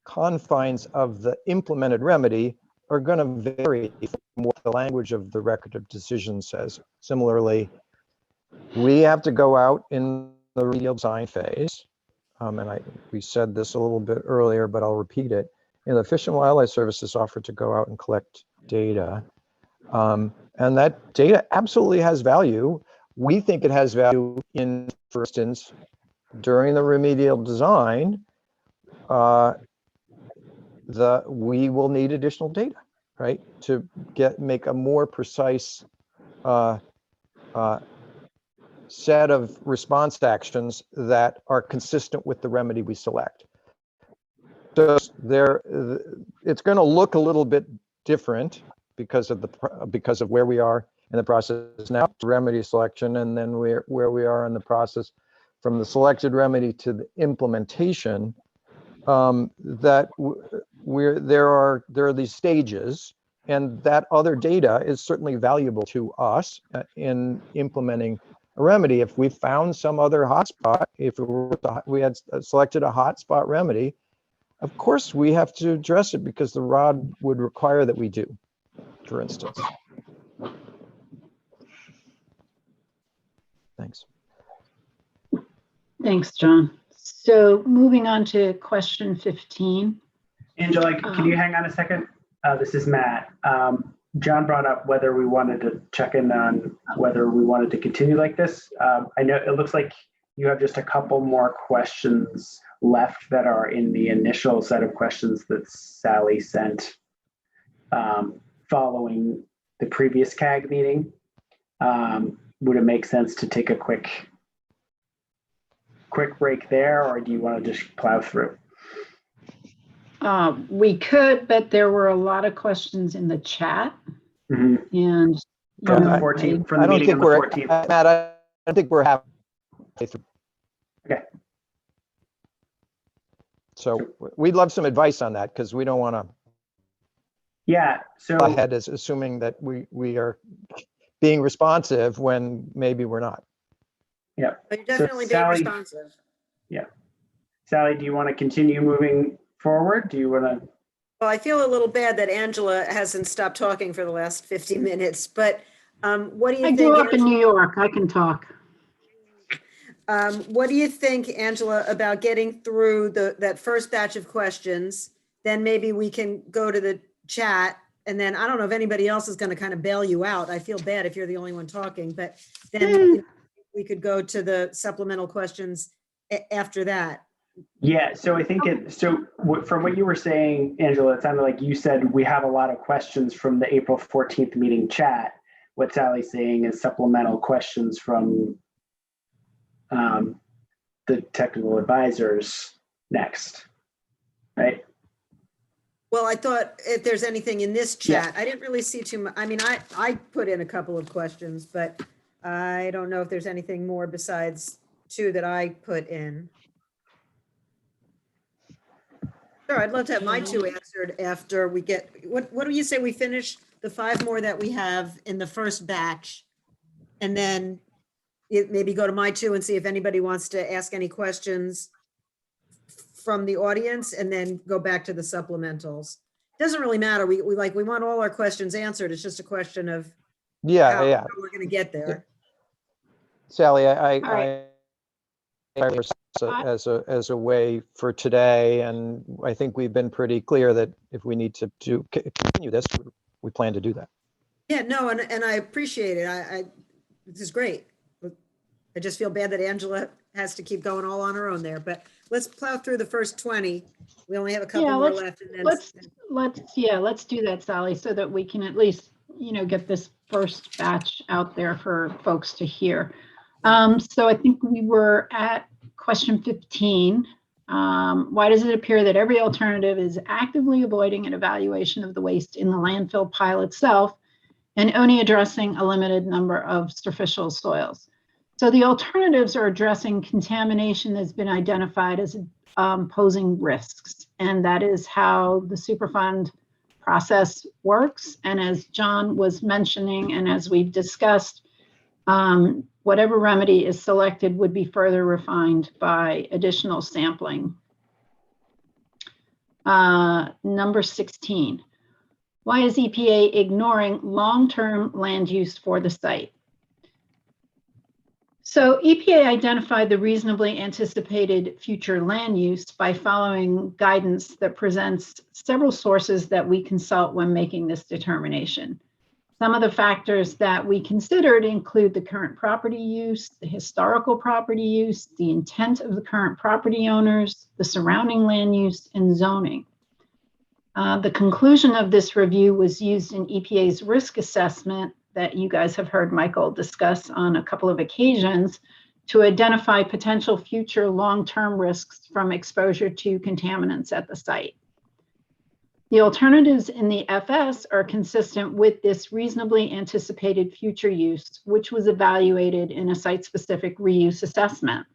S5: confines of the implemented remedy are going to vary from what the language of the record of decision says. Similarly, we have to go out in the remedial design phase, and we said this a little bit earlier, but I'll repeat it. You know, the Fish and Wildlife Service is offered to go out and collect data. And that data absolutely has value. We think it has value for instance, during the remedial design, we will need additional data, right? To make a more precise set of response actions that are consistent with the remedy we select. So it's going to look a little bit different because of where we are in the process now, remedy selection, and then where we are in the process from the selected remedy to the implementation. There are these stages, and that other data is certainly valuable to us in implementing a remedy. If we found some other hotspot, if we had selected a hotspot remedy, of course we have to address it because the ROD would require that we do, for instance. Thanks.
S3: Thanks, John. So moving on to question 15.
S1: Angela, can you hang on a second? This is Matt. John brought up whether we wanted to check in on whether we wanted to continue like this. I know it looks like you have just a couple more questions left that are in the initial set of questions that Sally sent following the previous CAG meeting. Would it make sense to take a quick break there, or do you want to just plow through?
S3: We could, but there were a lot of questions in the chat.
S1: Mm-hmm.
S3: And
S1: from the 14th, from the meeting on the 14th.
S5: Matt, I don't think we're halfway through.
S1: Okay.
S5: So we'd love some advice on that because we don't want to.
S1: Yeah. So
S5: ahead is assuming that we are being responsive when maybe we're not.
S1: Yeah.
S4: But you're definitely
S1: So, Sally,
S4: being responsive.
S1: Yeah. Sally, do you want to continue moving forward? Do you want to
S4: Well, I feel a little bad that Angela hasn't stopped talking for the last 50 minutes, but what do you
S3: I
S4: think?
S3: grew up in
S4: Angela?
S3: New York. I can talk.
S4: What do you think, Angela, about getting through that first batch of questions? Then maybe we can go to the chat, and then I don't know if anybody else is going to kind of bail you out. I feel bad if you're the only one talking, but then we could go to the supplemental questions after that.
S1: Yeah, so I think from what you were saying, Angela, it sounded like you said we have a lot of questions from the April 14th meeting chat. What Sally's saying is supplemental questions from the technical advisors next, right?
S4: Well, I thought if there's anything in this chat, I didn't really see too much. I mean, I put in a couple of questions, but I don't know if there's anything more besides two that I put in. Sure, I'd love to have my two answered after we get, what do you say we finish the 5 more that we have in the first batch? And then maybe go to my 2 and see if anybody wants to ask any questions from the audience, and then go back to the supplementals. Doesn't really matter. We want all our questions answered. It's just a question of how we're going to get there.
S5: Sally,
S3: right.
S5: as a way for today, and I think we've been pretty clear that if we need to continue this, we plan to do that.
S4: Yeah, no, and I appreciate it. This is great. I just feel bad that Angela has to keep going all on her own there, but let's plow through the first 20. We only have a couple more left. And then
S3: let's do that, Sally, so that we can at least, get this first batch out there for folks to hear. So I think we were at question 15. Why does it appear that every alternative is actively avoiding an evaluation of the waste in the landfill pile itself and only addressing a limited number of superficial soils? So the alternatives are addressing contamination that's been identified as posing risks. And that is how the Superfund process works. And as John was mentioning, and as we've discussed, whatever remedy is selected would be further refined by additional sampling. Number 16, why is EPA ignoring long-term land use for the site? So EPA identified the reasonably anticipated future land use by following guidance that presents several sources that we consult when making this determination. Some of the factors that we considered include the current property use, the historical property use, the intent of the current property owners, the surrounding land use, and zoning. The conclusion of this review was used in EPA's risk assessment that you guys have heard Michael discuss on a couple of occasions to identify potential future long-term risks from exposure to contaminants at the site. The alternatives in the FS are consistent with this reasonably anticipated future use, which was evaluated in a site-specific reuse assessment.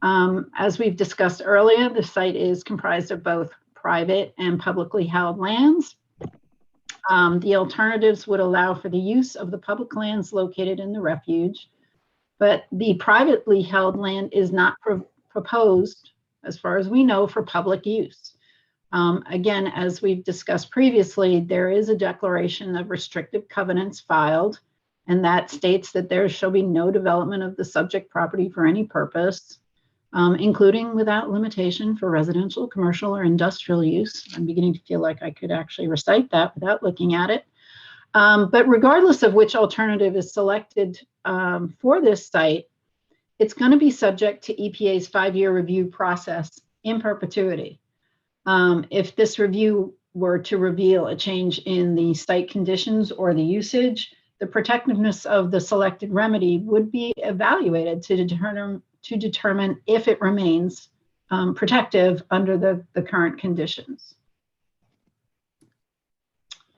S3: As we've discussed earlier, the site is comprised of both private and publicly held lands. The alternatives would allow for the use of the public lands located in the refuge, but the privately held land is not proposed, as far as we know, for public use. Again, as we've discussed previously, there is a declaration of restrictive covenants filed, and that states that there shall be no development of the subject property for any purpose, including without limitation for residential, commercial, or industrial use. I'm beginning to feel like I could actually recite that without looking at it. But regardless of which alternative is selected for this site, it's going to be subject to EPA's 5-year review process in perpetuity. If this review were to reveal a change in the site conditions or the usage, the protectiveness of the selected remedy would be evaluated to determine if it remains protective under the current conditions.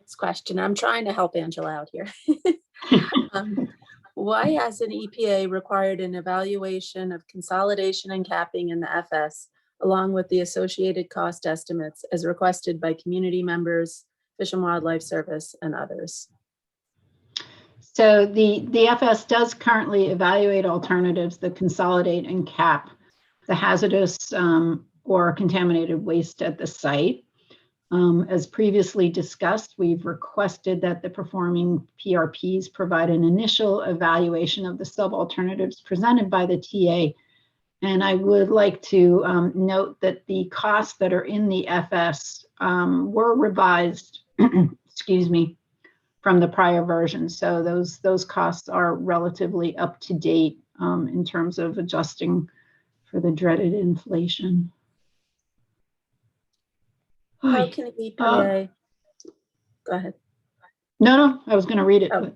S2: Next question. I'm trying to help Angela out here. Why has an EPA required an evaluation of consolidation and capping in the FS, along with the associated cost estimates as requested by community members, Fish and Wildlife Service, and others?
S3: So the FS does currently evaluate alternatives that consolidate and cap the hazardous or contaminated waste at the site. As previously discussed, we've requested that the performing PRPs provide an initial evaluation of the sub-alternatives presented by the TA. And I would like to note that the costs that are in the FS were revised, excuse me, from the prior version. So those costs are relatively up to date in terms of adjusting for the dreaded inflation.
S2: How can EPA? Go ahead.
S3: No, I was going to read it,
S2: Oh.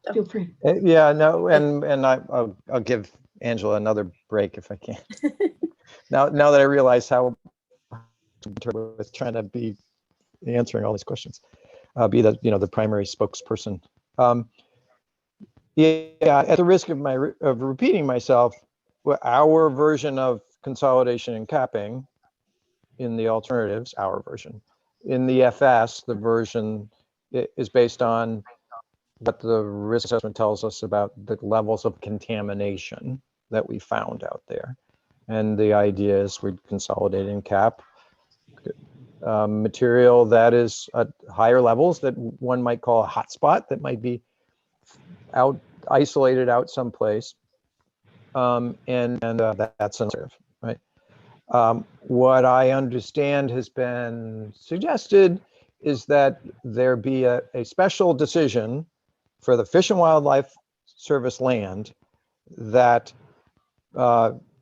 S3: but feel free.
S5: Yeah, no, and I'll give Angela another break if I can. Now that I realize how with trying to be answering all these questions, be the primary spokesperson. Yeah, at the risk of repeating myself, our version of consolidation and capping in the alternatives, our version. In the FS, the version is based on what the risk assessment tells us about the levels of contamination that we found out there. And the idea is we'd consolidate and cap material that is at higher levels that one might call a hotspot, that might be isolated out someplace. That's unsafe, right? What I understand has been suggested is that there be a special decision for the Fish and Wildlife Service land that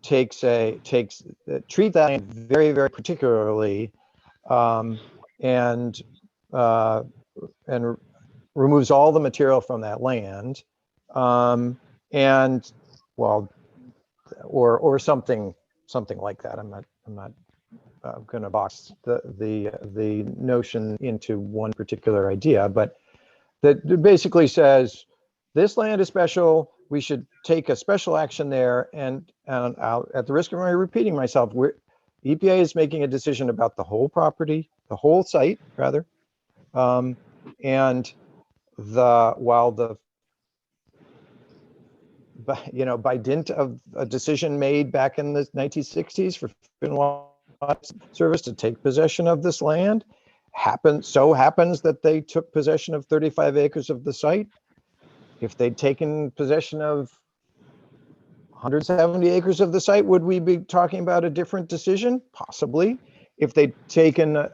S5: treat that land very, very particularly, and removes all the material from that land, and well, or something like that. I'm not going to box the notion into one particular idea, but that basically says this land is special. We should take a special action there. And I'll, at the risk of repeating myself, EPA is making a decision about the whole property, the whole site rather, and by dint of a decision made back in the 1960s for Fish and Wildlife Service to take possession of this land, so happens that they took possession of 35 acres of the site. If they'd taken possession of 170 acres of the site, would we be talking about a different decision? Possibly. If they'd taken,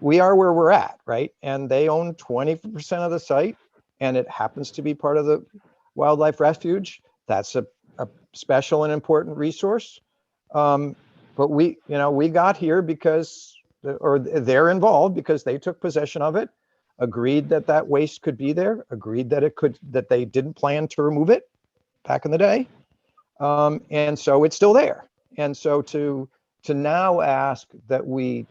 S5: we are where we're at, right? And they own 20% of the site, and it happens to be part of the wildlife refuge. That's a special and important resource. But we got here because, or they're involved because they took possession of it, agreed that waste could be there, agreed that they didn't plan to remove it back in the day. And so it's still there. And so to now ask that we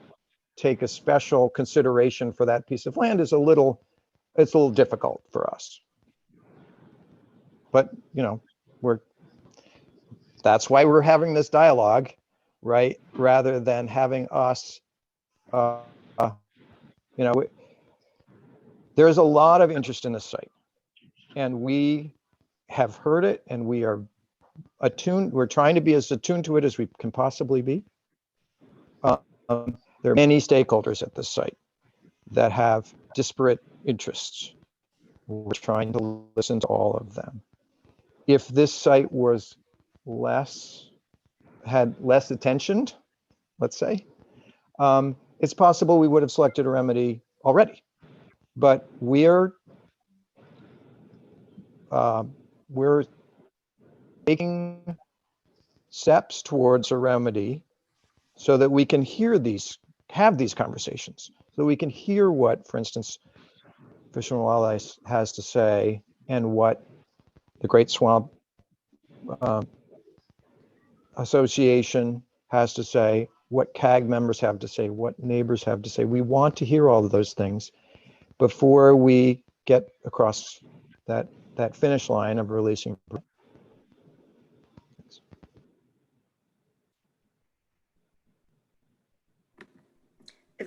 S5: take a special consideration for that piece of land is a little difficult for us. But, that's why we're having this dialogue, right? Rather than having us, there's a lot of interest in this site, and we have heard it, and we are attuned. We're trying to be as attuned to it as we can possibly be. There are many stakeholders at this site that have disparate interests. We're trying to listen to all of them. If this site had less attention, let's say, it's possible we would have selected a remedy already. But we're taking steps towards a remedy so that we can have these conversations, so we can hear what, for instance, Fish and Wildlife has to say, and what the Great Swamp Association has to say, what CAG members have to say, what neighbors have to say. We want to hear all of those things before we get across that finish line of releasing.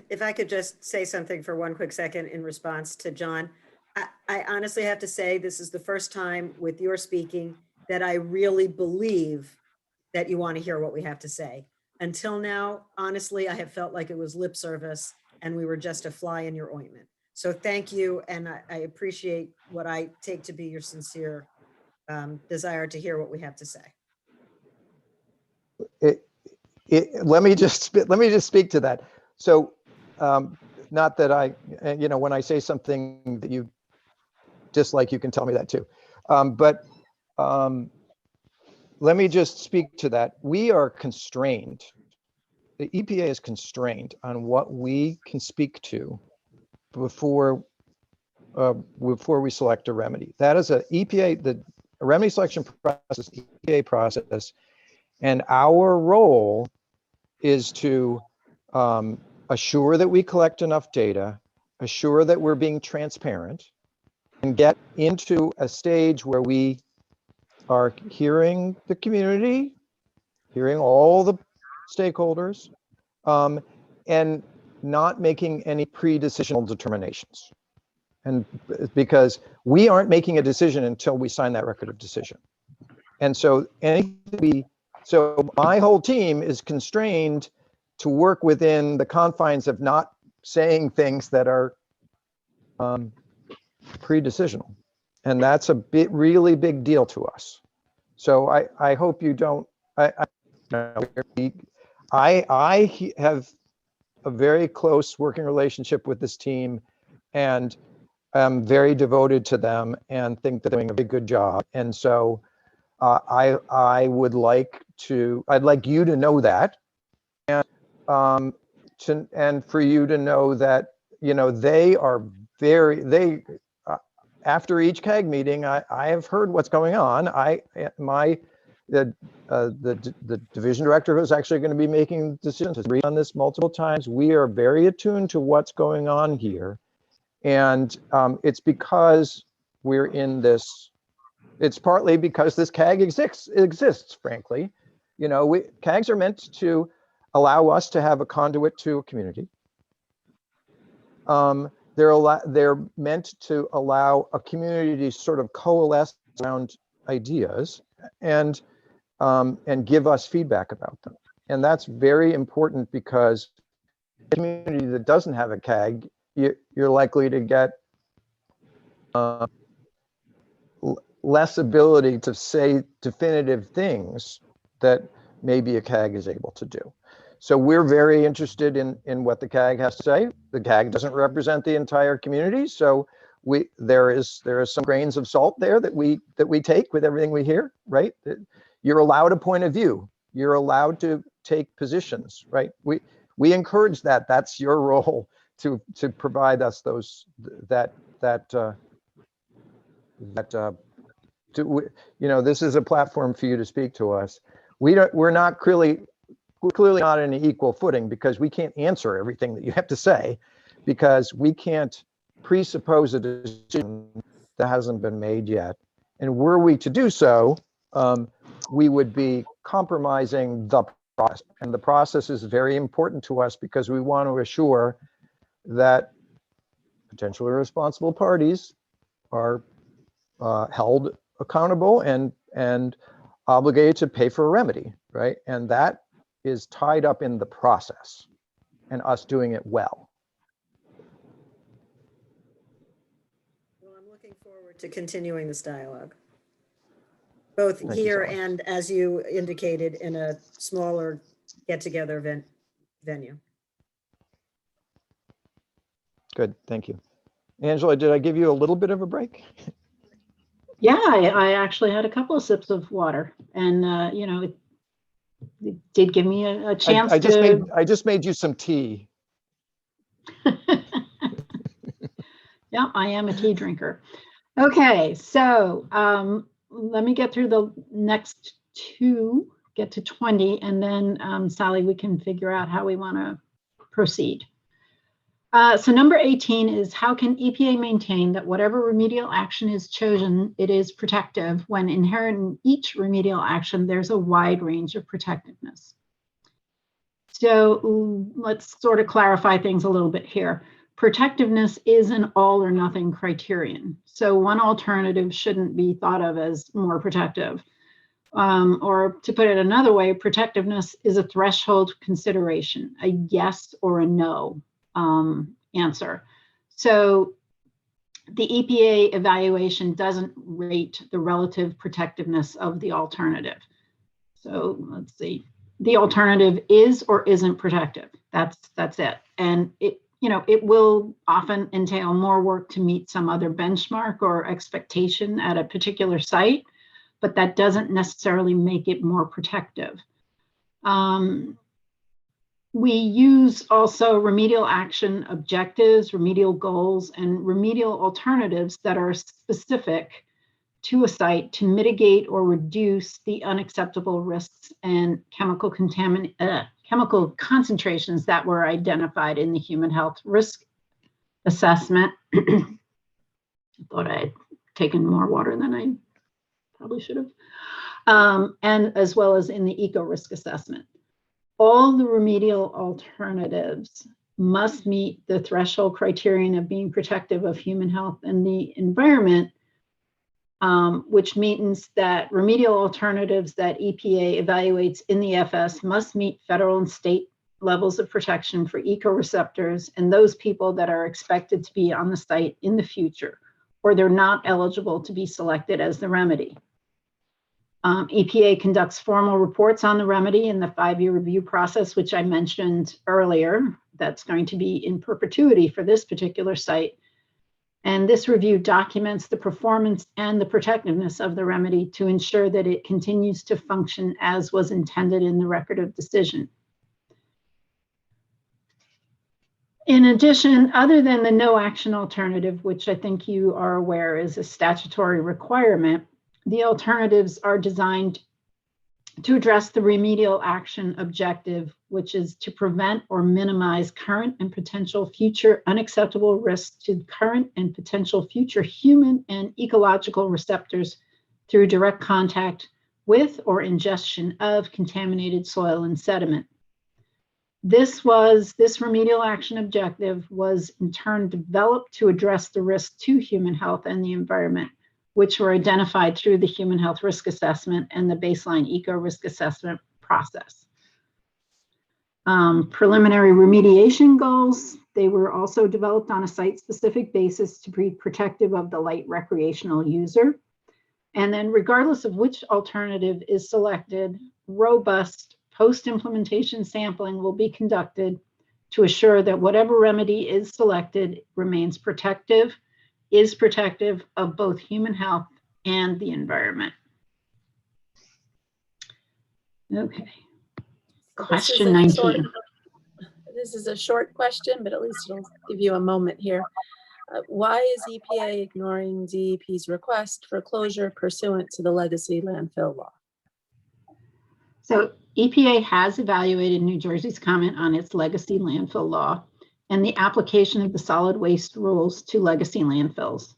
S4: If I could just say something for one quick second in response to John, I honestly have to say this is the first time with your speaking that I really believe that you want to hear what we have to say. Until now, honestly, I have felt like it was lip service and we were just a fly in your ointment. So thank you. And I appreciate what I take to be your sincere desire to hear what we have to say.
S5: Let me just speak to that. So, not that when I say something that you dislike, you can tell me that too. But let me just speak to that. We are constrained. The EPA is constrained on what we can speak to before we select a remedy. That is a EPA, the remedy selection process, EPA process, and our role is to assure that we collect enough data, assure that we're being transparent, and get into a stage where we are hearing the community, hearing all the stakeholders, and not making any pre-decisional determinations. And because we aren't making a decision until we sign that record of decision. And so so my whole team is constrained to work within the confines of not saying things that are pre-decisional. And that's a really big deal to us. So I hope you don't, I have a very close working relationship with this team, and I'm very devoted to them and think they're doing a very good job. And so I'd like you to know that, and and for you to know that, they are after each CAG meeting, I have heard what's going on. The division director who's actually going to be making decisions has read on this multiple times. We are very attuned to what's going on here. And it's because we're in this, it's partly because this CAG exists, frankly. CAGs are meant to allow us to have a conduit to a community. They're meant to allow a community to sort of coalesce around ideas and give us feedback about them. And that's very important, because a community that doesn't have a CAG, you're likely to get less ability to say definitive things that maybe a CAG is able to do. So we're very interested in what the CAG has to say. The CAG doesn't represent the entire community, so there is some grains of salt there that we take with everything we hear, right? You're allowed a point of view. You're allowed to take positions, right? We encourage that. That's your role, to provide us this is a platform for you to speak to us. We're clearly not on an equal footing, because we can't answer everything that you have to say, because we can't presuppose a decision that hasn't been made yet. And were we to do so, we would be compromising the process. And the process is very important to us, because we want to assure that potentially responsible parties are held accountable and obligated to pay for a remedy, right? And that is tied up in the process and us doing it well.
S4: Well, I'm looking forward to continuing this dialogue, both
S5: Thank you
S4: here
S5: so much.
S4: and, as you indicated, in a smaller get-together venue.
S5: Good, thank you. Angela, did I give you a little bit of a break?
S3: Yeah, I actually had a couple of sips of water, and it did give me a chance
S5: I
S3: to.
S5: just made you some tea.
S3: Yeah, I am a tea drinker. Okay, so let me get through the next two, get to 20, and then Sally, we can figure out how we want to proceed. So number 18 is, how can EPA maintain that whatever remedial action is chosen, it is protective, when inherent in each remedial action, there's a wide range of protectiveness? So let's sort of clarify things a little bit here. Protectiveness is an all or nothing criterion. So one alternative shouldn't be thought of as more protective. Or to put it another way, protectiveness is a threshold consideration, a yes or a no answer. So the EPA evaluation doesn't rate the relative protectiveness of the alternative. So let's see, the alternative is or isn't protective. That's it. And it will often entail more work to meet some other benchmark or expectation at a particular site, but that doesn't necessarily make it more protective. We use also remedial action objectives, remedial goals, and remedial alternatives that are specific to a site to mitigate or reduce the unacceptable risks and chemical concentrations that were identified in the human health risk assessment. I thought I had taken more water than I probably should have, and as well as in the eco risk assessment. All the remedial alternatives must meet the threshold criterion of being protective of human health and the environment, which means that remedial alternatives that EPA evaluates in the FS must meet federal and state levels of protection for ecoreceptors and those people that are expected to be on the site in the future, or they're not eligible to be selected as the remedy. EPA conducts formal reports on the remedy in the 5-year review process, which I mentioned earlier. That's going to be in perpetuity for this particular site. And this review documents the performance and the protectiveness of the remedy to ensure that it continues to function as was intended in the record of decision. In addition, other than the no action alternative, which I think you are aware is a statutory requirement, the alternatives are designed to address the remedial action objective, which is to prevent or minimize current and potential future unacceptable risks to current and potential future human and ecological receptors through direct contact with or ingestion of contaminated soil and sediment. This remedial action objective was in turn developed to address the risk to human health and the environment, which were identified through the human health risk assessment and the baseline eco risk assessment process. Preliminary remediation goals, they were also developed on a site-specific basis to be protective of the light recreational user. And then regardless of which alternative is selected, robust post-implementation sampling will be conducted to assure that whatever remedy is selected remains protective, is protective of both human health and the environment. Okay. Question 19.
S2: This is a short question, but at least it'll give you a moment here. Why is EPA ignoring DEP's request for closure pursuant to the legacy landfill law?
S3: So EPA has evaluated New Jersey's comment on its legacy landfill law and the application of the solid waste rules to legacy landfills.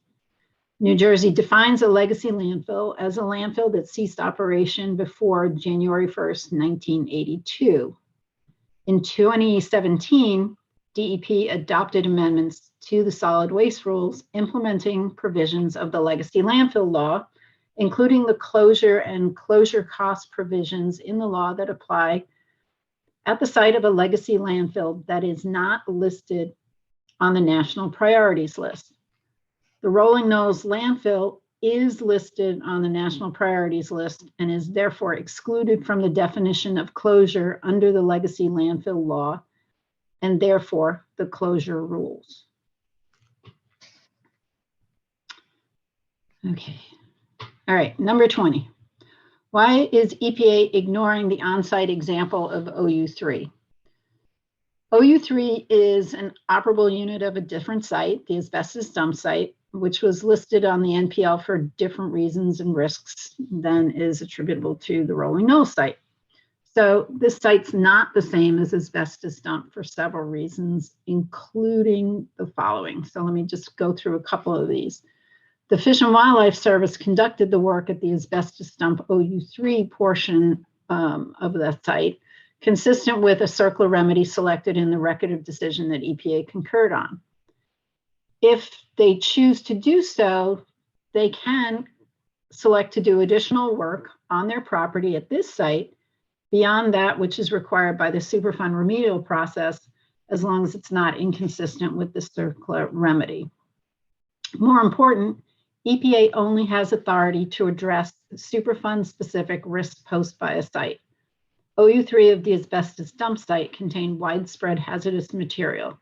S3: New Jersey defines a legacy landfill as a landfill that ceased operation before January 1st, 1982. In 2017, DEP adopted amendments to the solid waste rules implementing provisions of the legacy landfill law, including the closure and closure cost provisions in the law that apply at the site of a legacy landfill that is not listed on the national priorities list. The Rolling Knolls landfill is listed on the national priorities list and is therefore excluded from the definition of closure under the legacy landfill law and therefore the closure rules. Okay. All right, number 20. Why is EPA ignoring the on-site example of OU3? OU3 is an operable unit of a different site, the asbestos dump site, which was listed on the NPL for different reasons and risks than is attributable to the Rolling Knolls site. So this site's not the same as asbestos dump for several reasons, including the following. So let me just go through a couple of these. The Fish and Wildlife Service conducted the work at the asbestos dump OU3 portion of that site, consistent with a circular remedy selected in the record of decision that EPA concurred on. If they choose to do so, they can select to do additional work on their property at this site beyond that which is required by the Superfund remedial process, as long as it's not inconsistent with the circular remedy. More important, EPA only has authority to address Superfund-specific risks posed by a site. OU3 of the asbestos dump site contained widespread hazardous material.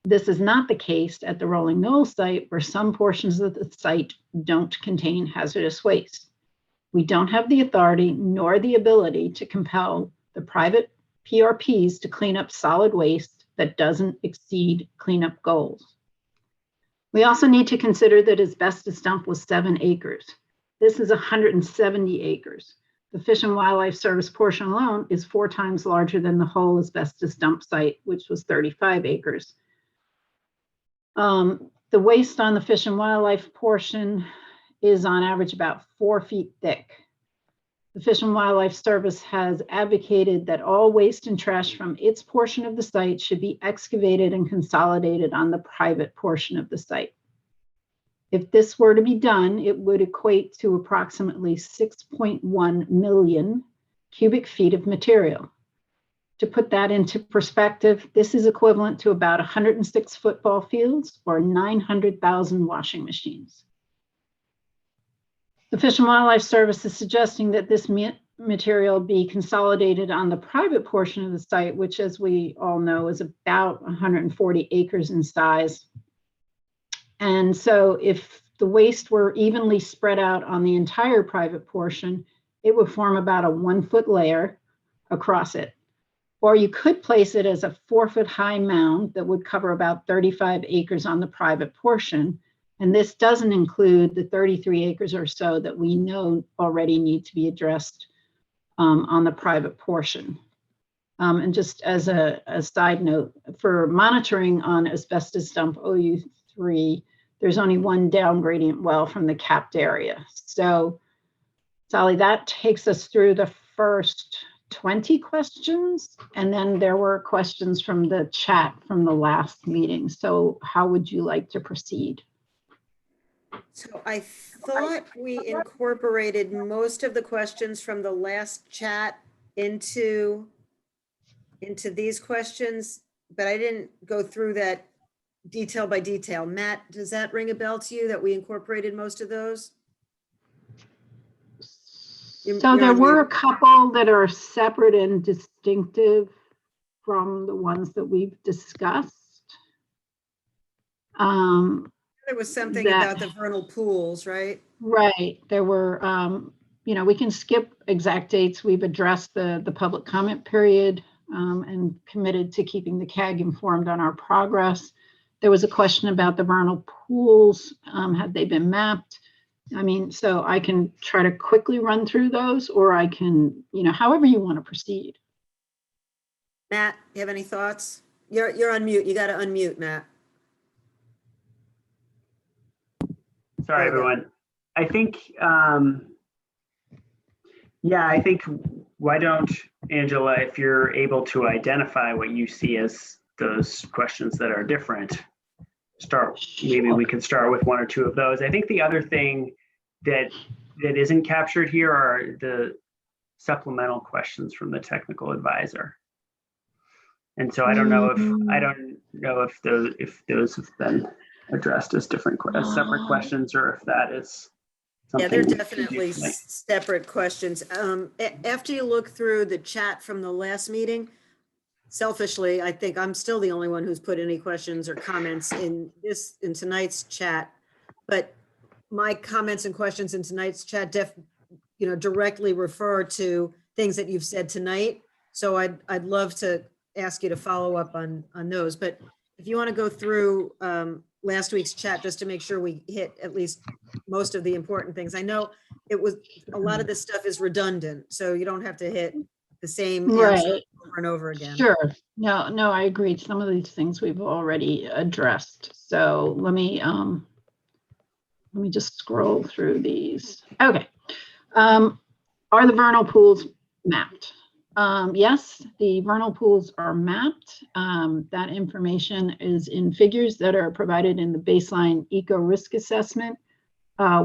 S3: This is not the case at the Rolling Knolls site, where some portions of the site don't contain hazardous waste. We don't have the authority nor the ability to compel the private PRPs to clean up solid waste that doesn't exceed cleanup goals. We also need to consider that asbestos dump was 7 acres. This is 170 acres. The Fish and Wildlife Service portion alone is 4 times larger than the whole asbestos dump site, which was 35 acres. The waste on the Fish and Wildlife portion is on average about 4 feet thick. The Fish and Wildlife Service has advocated that all waste and trash from its portion of the site should be excavated and consolidated on the private portion of the site. If this were to be done, it would equate to approximately 6.1 million cubic feet of material. To put that into perspective, this is equivalent to about 106 football fields or 900,000 washing machines. The Fish and Wildlife Service is suggesting that this material be consolidated on the private portion of the site, which, as we all know, is about 140 acres in size. And so if the waste were evenly spread out on the entire private portion, it would form about a 1-foot layer across it. Or you could place it as a 4-foot high mound that would cover about 35 acres on the private portion. And this doesn't include the 33 acres or so that we know already need to be addressed on the private portion. And just as a side note, for monitoring on asbestos dump OU3, there's only 1 down gradient well from the capped area. So, Sally, that takes us through the first 20 questions, and then there were questions from the chat from the last meeting. So how would you like to proceed?
S4: So I thought we incorporated most of the questions from the last chat into these questions, but I didn't go through that detail by detail. Matt, does that ring a bell to you that we incorporated most of those?
S3: So there were a couple that are separate and distinctive from the ones that we've discussed.
S4: There was something about the vernal pools, right?
S3: Right. There were, you know, we can skip exact dates. We've addressed the public comment period and committed to keeping the CAG informed on our progress. There was a question about the vernal pools. Had they been mapped? I mean, so I can try to quickly run through those, or I can, you know, however you want to proceed.
S4: Matt, you have any thoughts? You're on mute. You got to unmute, Matt.
S1: Sorry, everyone. I think, yeah, I think why don't, Angela, if you're able to identify what you see as those questions that are different, maybe we could start with 1 or 2 of those. I think the other thing that isn't captured here are the supplemental questions from the technical advisor. And so I don't know if those have been addressed as as separate questions, or if that is something.
S4: Yeah, they're definitely separate questions. After you look through the chat from the last meeting, selfishly, I think I'm still the only one who's put any questions or comments in tonight's chat. But my comments and questions in tonight's chat, directly refer to things that you've said tonight. So I'd love to ask you to follow up on those. But if you want to go through last week's chat just to make sure we hit at least most of the important things. I know it was a lot of this stuff is redundant, so you don't have to hit the same answer over and over again.
S3: Sure. No, I agree. Some of these things we've already addressed. So let me just scroll through these. Okay. Are the vernal pools mapped? Yes, the vernal pools are mapped. That information is in figures that are provided in the baseline eco risk assessment.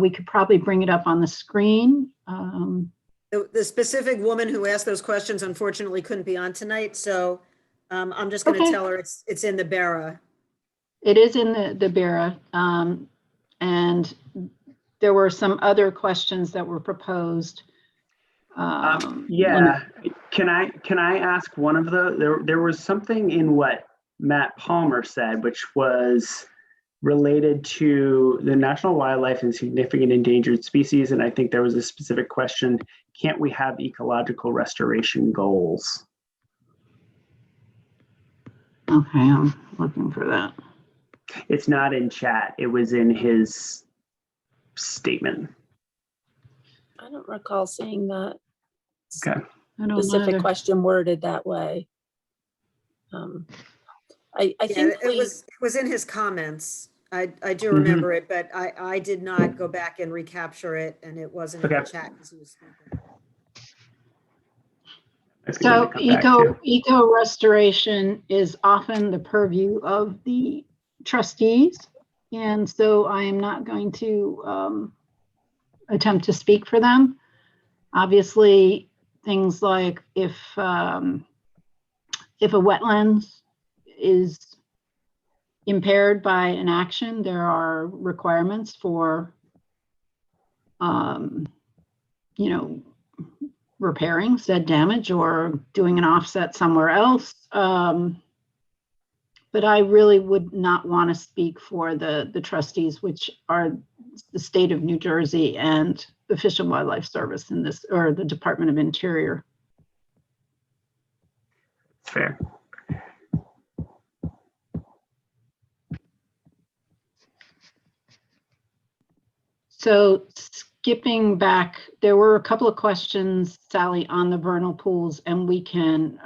S3: we could probably bring it up on the screen.
S4: The specific woman who asked those questions unfortunately couldn't be on tonight, so I'm just going to
S3: Okay.
S4: tell her it's in the BERA.
S3: It is in the BERA, and there were some other questions that were proposed.
S1: Yeah, can I ask one of there was something in what Matt Palmer said, which was related to the national wildlife and significant endangered species, and I think there was a specific question: can't we have ecological restoration goals?
S3: Okay, I'm looking for that.
S1: It's not in chat. It was in his statement.
S2: I don't recall seeing that
S1: Okay.
S3: I don't
S2: specific
S3: either.
S2: question worded that way. I
S4: Yeah,
S2: think
S4: it was in his comments. I do
S1: Mhm.
S4: remember it, but I did not go back and recapture it, and it wasn't in the
S1: Okay.
S4: chat because he was speaking.
S1: If you wanna
S3: So
S1: come back to-
S3: eco restoration is often the purview of the trustees. And so I am not going to attempt to speak for them. Obviously, things like if a wetlands is impaired by an action, there are requirements for, repairing said damage or doing an offset somewhere else. But I really would not want to speak for the trustees, which are the state of New Jersey and the Fish and Wildlife Service in this, or the Department of Interior.
S1: Fair.
S3: So skipping back, there were a couple of questions, Sally, on the vernal pools, and we can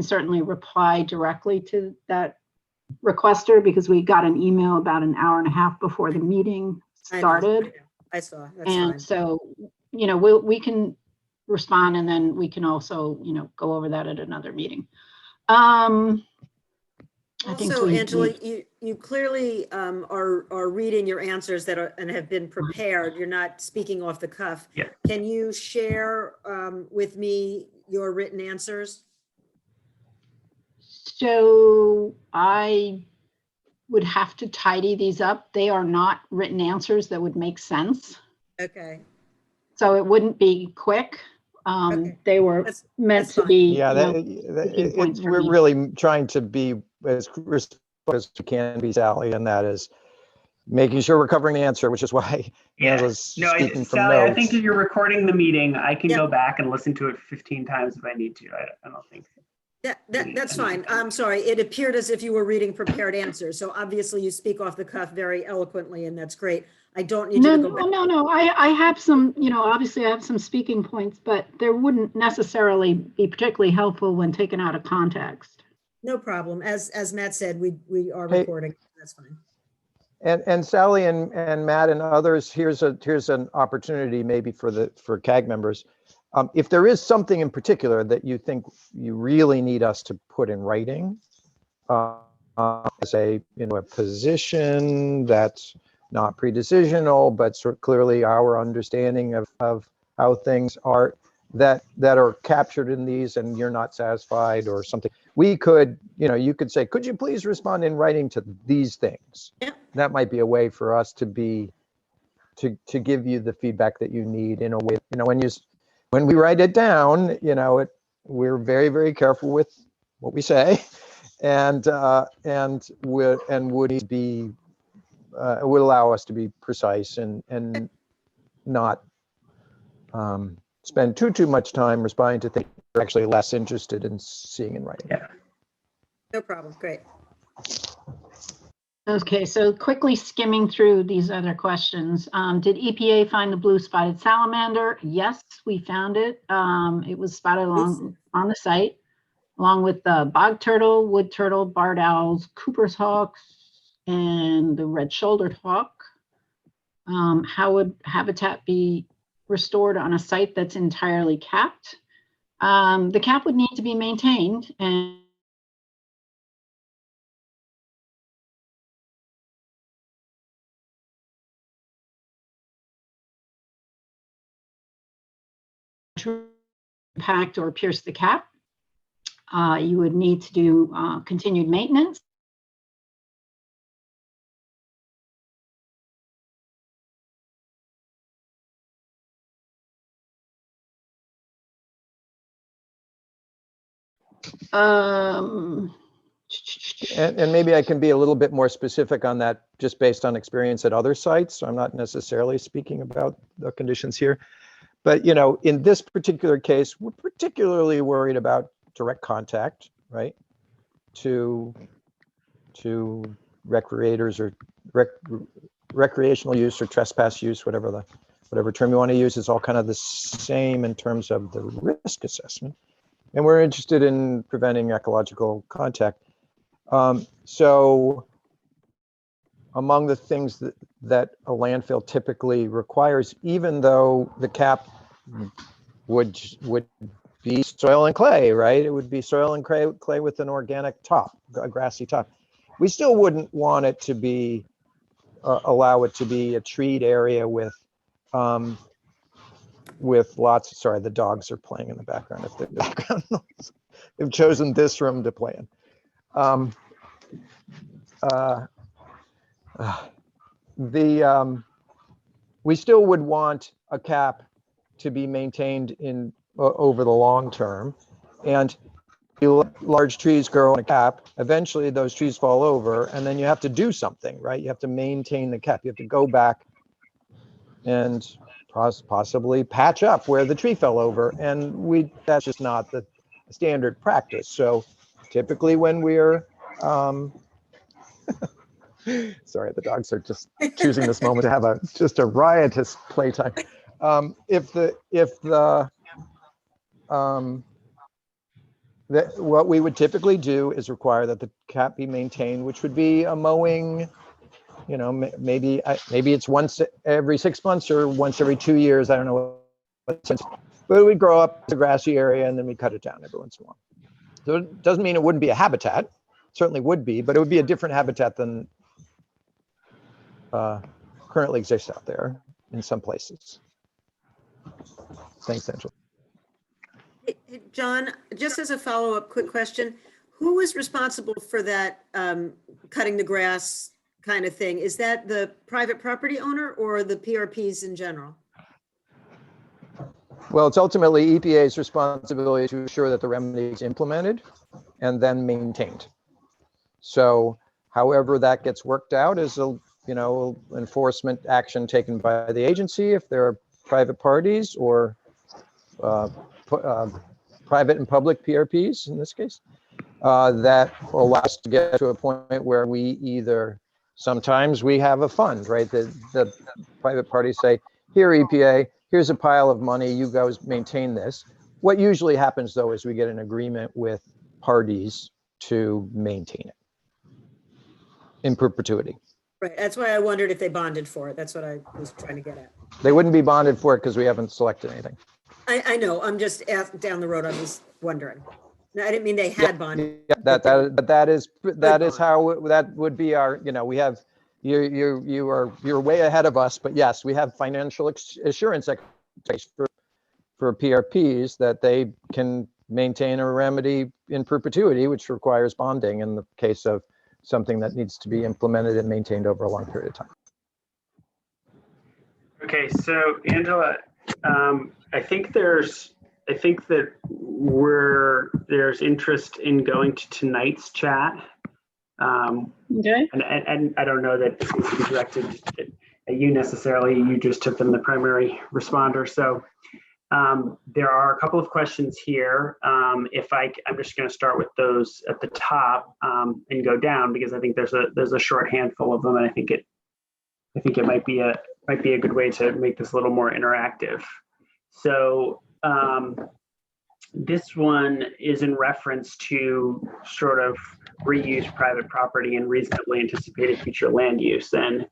S3: certainly reply directly to that requester because we got an email about an hour and a half before the meeting
S4: I know,
S3: started.
S4: I saw, that's
S3: And
S4: fine.
S3: so, we can respond, and then we can also, go over that at another meeting. I think
S4: Also,
S3: we-
S4: Angela, you clearly are reading your answers that are and have been prepared. You're not speaking off the cuff.
S1: Yeah.
S4: Can you share with me your written answers?
S3: So I would have to tidy these up. They are not written answers that would make sense.
S4: Okay.
S3: So it wouldn't be quick.
S4: Okay.
S3: They were
S4: That's
S3: meant to
S4: fine.
S3: be.
S5: Yeah,
S3: speaking points for
S5: we're
S3: me.
S5: really trying to be as responsive as we can be, Sally, and that is making sure we're covering the answer, which is why Angela's
S1: No,
S5: speaking from
S1: Sally, I
S5: notes.
S1: think if you're recording the meeting, I can
S4: Yeah.
S1: go back and listen to it 15 times if I need to. I don't think.
S4: That's fine. I'm sorry. It appeared as if you were reading prepared answers. So obviously you speak off the cuff very eloquently, and that's great. I don't need you to go back.
S3: No. I have some, obviously I have some speaking points, but they wouldn't necessarily be particularly helpful when taken out of context.
S4: No problem. As Matt said, we are
S5: Hey.
S4: recording. That's fine.
S5: And Sally and Matt and others, here's an opportunity maybe for CAG members. If there is something in particular that you think you really need us to put in writing, as a position that's not pre-decisional, but sort of clearly our understanding of how things are that are captured in these, and you're not satisfied or something, we could, you could say, could you please respond in writing to these things?
S4: Yeah.
S5: That might be a way for us to give you the feedback that you need in a way, when we write it down, we're very, very careful with what we say, and would be would allow us to be precise and not spend too much time responding to things we're actually less interested in seeing in writing.
S1: Yeah.
S4: No problem. Great.
S3: Okay, so quickly skimming through these other questions. Did EPA find the blue spotted salamander? Yes, we found it. It was spotted along on the site, along with the bog turtle, wood turtle, barred owls, Cooper's hawks, and the red-shouldered hawk. How would habitat be restored on a site that's entirely capped? The cap would need to be maintained, and impact or pierce the cap. You would need to do continued maintenance.
S5: And maybe I can be a little bit more specific on that just based on experience at other sites. I'm not necessarily speaking about the conditions here. But, you know, in this particular case, we're particularly worried about direct contact, right, to recreators or recreational use or trespass use, whatever term you want to use, is all kind of the same in terms of the risk assessment. And we're interested in preventing ecological contact. So among the things that a landfill typically requires, even though the cap would be soil and clay, right? It would be soil and clay with an organic top, a grassy top. We still wouldn't want it to be, allow it to be a treed area with lots, sorry, the dogs are playing in the background. If they're background noise, they've chosen this room to play in. We still would want a cap to be maintained in over the long term, and you let large trees grow on a cap. Eventually, those trees fall over, and then you have to do something, right? You have to maintain the cap. You have to go back and possibly patch up where the tree fell over, and that's just not the standard practice. So typically when we're sorry, the dogs are just choosing this moment to have just a riotous playtime. What we would typically do is require that the cap be maintained, which would be a mowing. You know, maybe it's once every 6 months or once every 2 years. I don't know but we grow up the grassy area and then we cut it down every once in a while. So it doesn't mean it wouldn't be a habitat. It certainly would be, but it would be a different habitat than currently exists out there in some places. Thanks, Angela.
S4: Hey, John, just as a follow-up quick question, who was responsible for that cutting the grass kind of thing? Is that the private property owner or the PRPs in general?
S5: Well, it's ultimately EPA's responsibility to ensure that the remedy is implemented and then maintained. So however that gets worked out is a enforcement action taken by the agency if there are private parties or private and public PRPs in this case, that allow us to get to a point where we sometimes we have a fund, right? The private parties say, here EPA, here's a pile of money, you guys maintain this. What usually happens though is we get an agreement with parties to maintain it in perpetuity.
S4: Right, that's why I wondered if they bonded for it. That's what I was trying to get at.
S5: They wouldn't be bonded for it because we haven't selected anything.
S4: I know, I'm just down the road, I was wondering. No, I didn't mean they had bonded.
S5: Yeah, that is how that would be our, we have, you're way ahead of us, but yes, we have financial assurance for PRPs that they can maintain a remedy in perpetuity, which requires bonding in the case of something that needs to be implemented and maintained over a long period of time.
S1: Okay, so Angela, I think there's interest in going to tonight's chat.
S3: Okay.
S1: And I don't know that it's going to be directed at you necessarily. You just took them the primary responder. So there are a couple of questions here. I'm just going to start with those at the top and go down because I think there's a short handful of them, and I think it might be a good way to make this a little more interactive. So this one is in reference to sort of reuse private property and reasonably anticipated future land use, and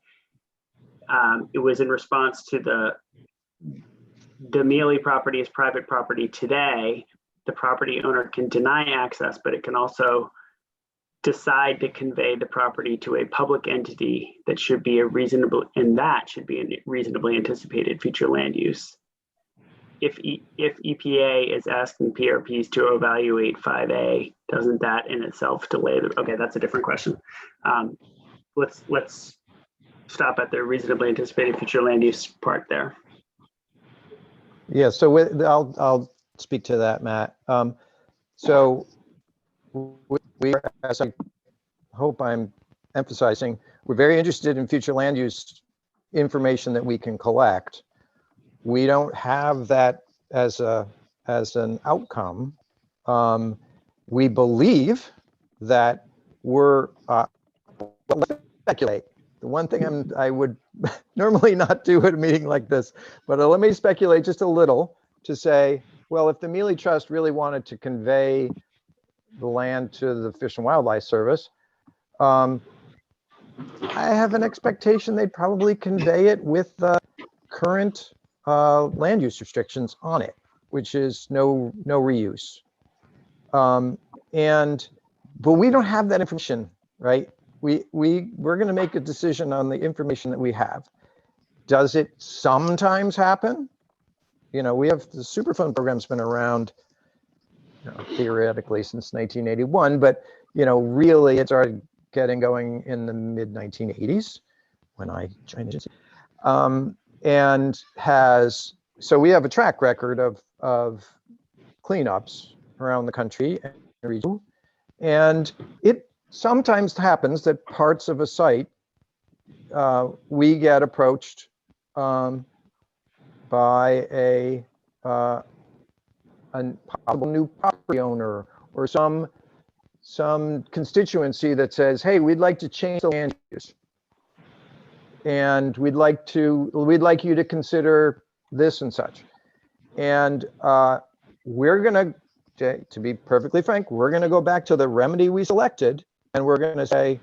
S1: it was in response to the Mealy property is private property today. The property owner can deny access, but it can also decide to convey the property to a public entity that should be a reasonably anticipated future land use. if EPA is asking PRPs to evaluate 5A, doesn't that in itself delay the, okay, that's a different question. Let's stop at the reasonably anticipated future land use part there.
S5: Yeah, so I'll speak to that, Matt. So we are, as I hope I'm emphasizing, we're very interested in future land use information that we can collect. We don't have that as an outcome. We believe that we're let's speculate. The one thing I would normally not do at a meeting like this, but let me speculate just a little to say, well, if the Mealy Trust really wanted to convey the land to the Fish and Wildlife Service, I have an expectation they'd probably convey it with the current land use restrictions on it, which is no reuse. But we don't have that information, right? We're going to make a decision on the information that we have. Does it sometimes happen? You know, we have the Superfund program's been around, you know, theoretically since 1981, but you know, really it started getting going in the mid 1980s when I joined the agency. So we have a track record of cleanups around the country and region, and it sometimes happens that parts of a site we get approached by a possible new property owner or some constituency that says, hey, we'd like to change the land use, and we'd like you to consider this and such. And we're gonna, to be perfectly frank, we're gonna go back to the remedy we selected, and we're gonna say,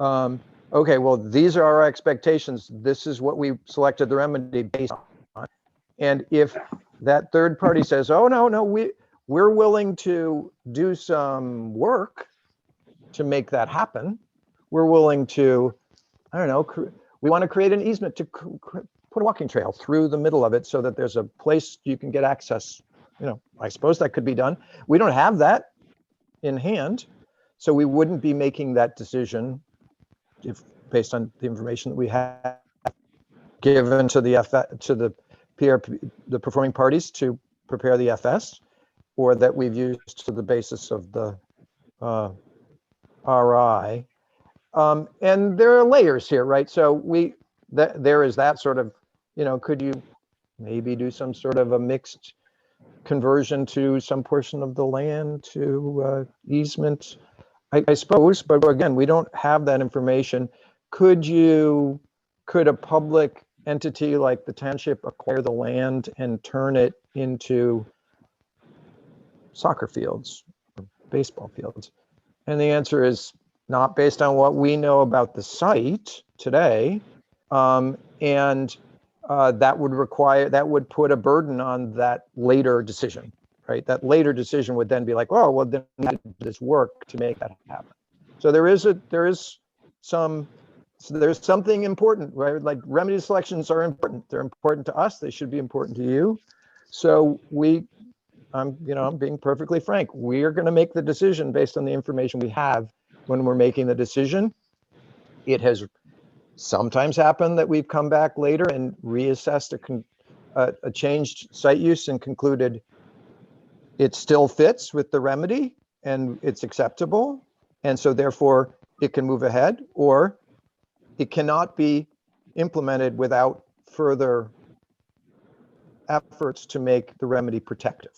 S5: okay, well, these are our expectations. This is what we selected the remedy based on. And if that third party says, oh, no, we're willing to do some work to make that happen. We're willing to, I don't know, we want to create an easement to put a walking trail through the middle of it so that there's a place you can get access. You know, I suppose that could be done. We don't have that in hand, so we wouldn't be making that decision if based on the information that we have given to the PRP, the performing parties to prepare the FS, or that we've used to the basis of the RI. And there are layers here, right? So there is that sort of, you know, could you maybe do some sort of a mixed conversion to some portion of the land to easement? I suppose, but again, we don't have that information. Could a public entity like the township acquire the land and turn it into soccer fields, or baseball fields? And the answer is not based on what we know about the site today. That would put a burden on that later decision, right? That later decision would then be like, oh, well, then we need this work to make that happen. So there's something important, right? Like remedy selections are important. They're important to us. They should be important to you. So I'm being perfectly frank. We are going to make the decision based on the information we have when we're making the decision. It has sometimes happened that we've come back later and reassessed a changed site use and concluded it still fits with the remedy and it's acceptable. And so therefore it can move ahead, or it cannot be implemented without further efforts to make the remedy protective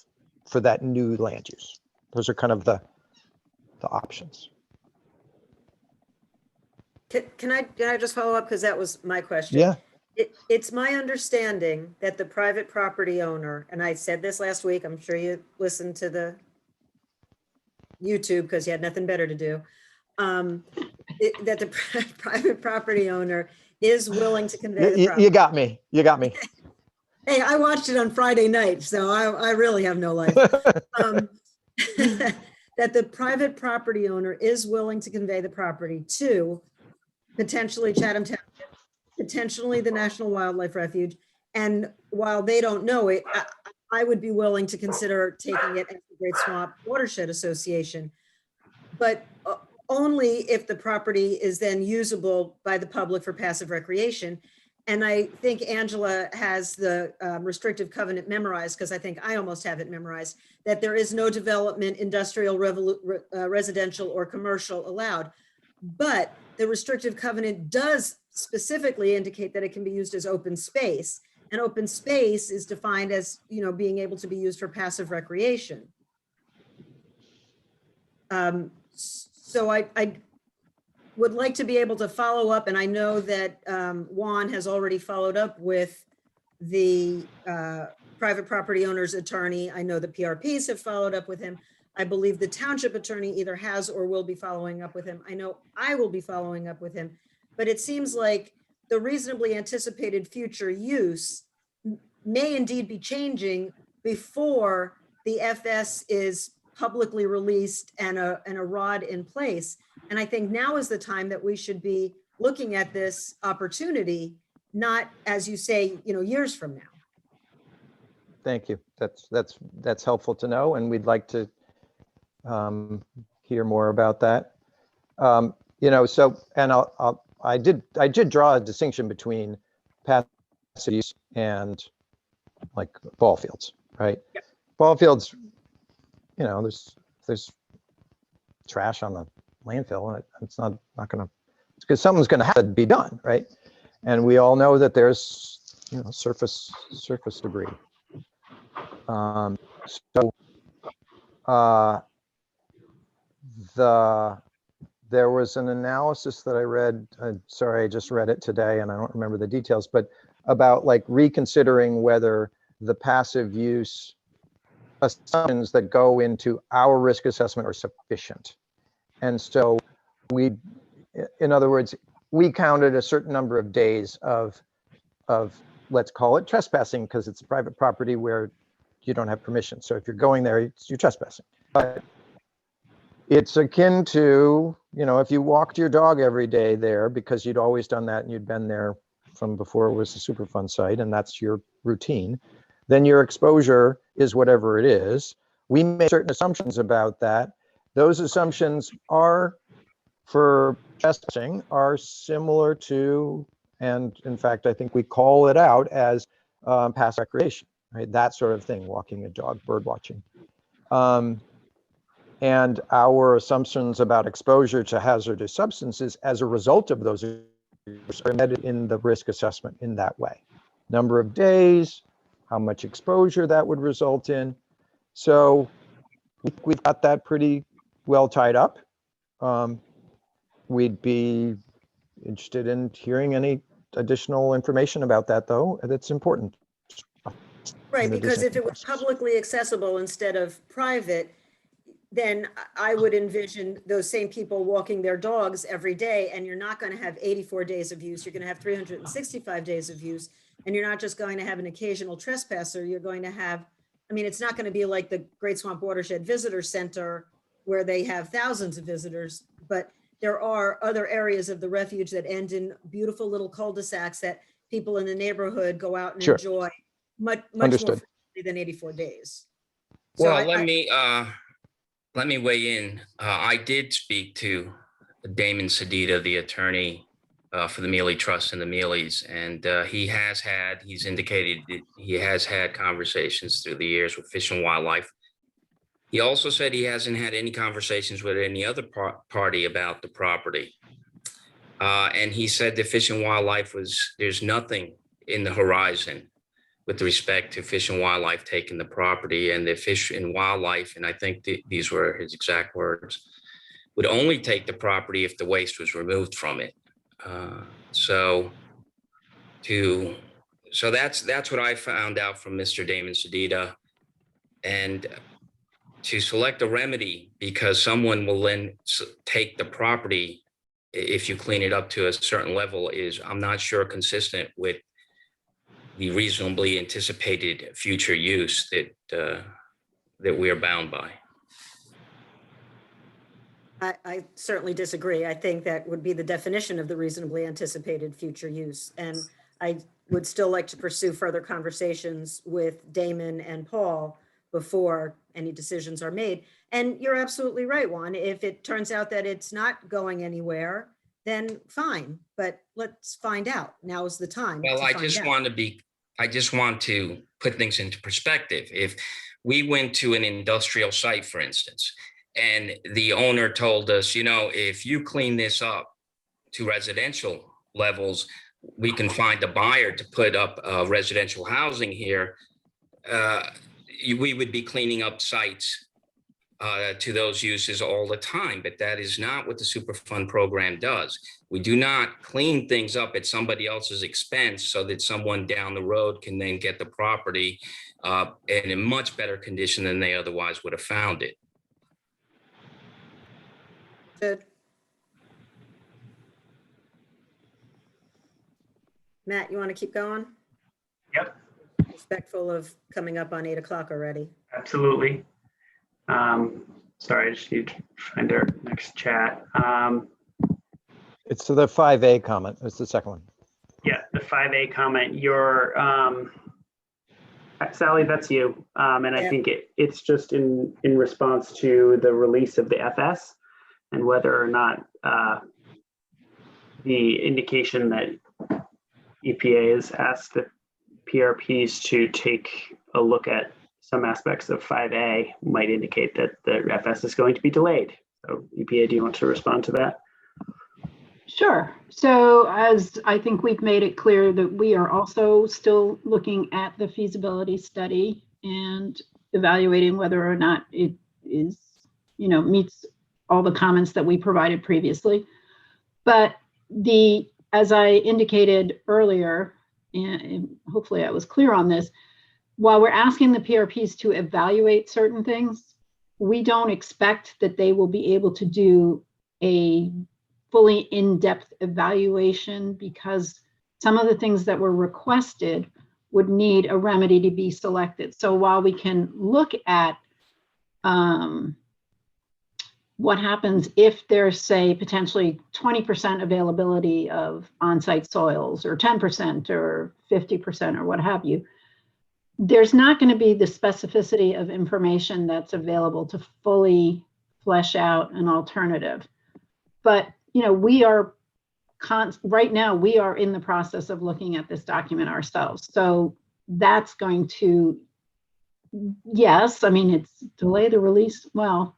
S5: for that new land use. Those are kind of the options.
S4: Can I just follow up, because that was my question?
S5: Yeah.
S4: It's my understanding that the private property owner, and I said this last week, I'm sure you listened to the YouTube because you had nothing better to do, that the private property owner is willing to convey the property.
S5: You got me.
S4: Hey, I watched it on Friday night, so I really have no life. That the private property owner is willing to convey the property to potentially Chatham Township, potentially the National Wildlife Refuge. And while they don't know it, I would be willing to consider taking it as the Great Swamp Watershed Association, but only if the property is then usable by the public for passive recreation. And I think Angela has the restrictive covenant memorized, because I think I almost have it memorized, that there is no development, industrial, residential, or commercial allowed. But the restrictive covenant does specifically indicate that it can be used as open space. And open space is defined as, you know, being able to be used for passive recreation. So I would like to be able to follow up, and I know that Juan has already followed up with the private property owner's attorney. I know the PRPs have followed up with him. I believe the township attorney either has or will be following up with him. I know I will be following up with him, but it seems like the reasonably anticipated future use may indeed be changing before the FS is publicly released and a ROD in place. And I think now is the time that we should be looking at this opportunity, not, as you say, you know, years from now.
S5: Thank you. That's helpful to know, and we'd like to hear more about that. You know, so, and I did draw a distinction between passive use and like ball fields, right?
S1: Yep.
S5: Ball fields, you know, there's trash on the landfill, and it's not gonna, it's because something's gonna have to be done, right? And we all know that there's, you know, surface debris. There was an analysis that I read, sorry, I just read it today and I don't remember the details, but about like reconsidering whether the passive use assumptions that go into our risk assessment are sufficient. And so we, in other words, we counted a certain number of days of let's call it trespassing, because it's private property where you don't have permission. So if you're going there, you're trespassing. But it's akin to, you know, if you walked your dog every day there because you'd always done that and you'd been there from before it was a Superfund site and that's your routine, then your exposure is whatever it is. We made certain assumptions about that. Those assumptions are, for trespassing, are similar to, and in fact, I think we call it out as passive recreation, right? That sort of thing, walking a dog, bird watching. And our assumptions about exposure to hazardous substances as a result of those are embedded in the risk assessment in that way. Number of days, how much exposure that would result in. So we've got that pretty well tied up. We'd be interested in hearing any additional information about that, though. That's important.
S4: Right, because if it was publicly accessible instead of private, then I would envision those same people walking their dogs every day, and you're not going to have 84 days of use. You're going to have 365 days of use, and you're not just going to have an occasional trespasser. You're going to have, I mean, it's not going to be like the Great Swamp Watershed Visitor Center where they have thousands of visitors, but there are other areas of the refuge that end in beautiful little cul-de-sacs that people in the neighborhood go out and
S5: Sure.
S4: enjoy much more
S5: Understood.
S4: frequently than 84 days.
S6: Well, let me weigh in. I did speak to Damon Sedita, the attorney for the Mealy Trust and the Mealys, and he's indicated that he has had conversations through the years with Fish and Wildlife. He also said he hasn't had any conversations with any other party about the property. And he said that Fish and Wildlife there's nothing in the horizon with respect to Fish and Wildlife taking the property, and the Fish and Wildlife, and I think these were his exact words, would only take the property if the waste was removed from it. So that's what I found out from Mr. Damon Sedita. And to select a remedy because someone will then take the property if you clean it up to a certain level is, I'm not sure, consistent with the reasonably anticipated future use that we are bound by.
S4: I certainly disagree. I think that would be the definition of the reasonably anticipated future use. And I would still like to pursue further conversations with Damon and Paul before any decisions are made. And you're absolutely right, Juan. If it turns out that it's not going anywhere, then fine, but let's find out. Now is the time.
S6: Well,
S4: to
S6: I
S4: find
S6: just
S4: out.
S6: want to put things into perspective. If we went to an industrial site, for instance, and the owner told us, if you clean this up to residential levels, we can find a buyer to put up residential housing here, we would be cleaning up sites to those uses all the time, but that is not what the Superfund program does. We do not clean things up at somebody else's expense so that someone down the road can then get the property in a much better condition than they otherwise would have found it.
S4: Good. Matt, you want to keep going?
S1: Yep,
S4: Respectful of coming up on 8 o'clock already.
S1: absolutely. Sorry, I just need to find our next chat.
S5: It's the 5A comment. It's the second one.
S1: Yeah, the 5A comment, Sally, that's you. And I
S4: Yeah.
S1: think it's just in response to the release of the FS and whether or not the indication that EPA has asked the PRPs to take a look at some aspects of 5A might indicate that the FS is going to be delayed. So EPA, do you want to respond to that?
S3: Sure. So as I think we've made it clear that we are also still looking at the feasibility study and evaluating whether or not it is, meets all the comments that we provided previously. But as I indicated earlier, and hopefully I was clear on this, while we're asking the PRPs to evaluate certain things, we don't expect that they will be able to do a fully in-depth evaluation because some of the things that were requested would need a remedy to be selected. So while we can look at what happens if there's, say, potentially 20% availability of on-site soils or 10% or 50% or what have you, there's not going to be the specificity of information that's available to fully flesh out an alternative. But we are right now, we are in the process of looking at this document ourselves. So that's going to, yes, it's delay the release. Well,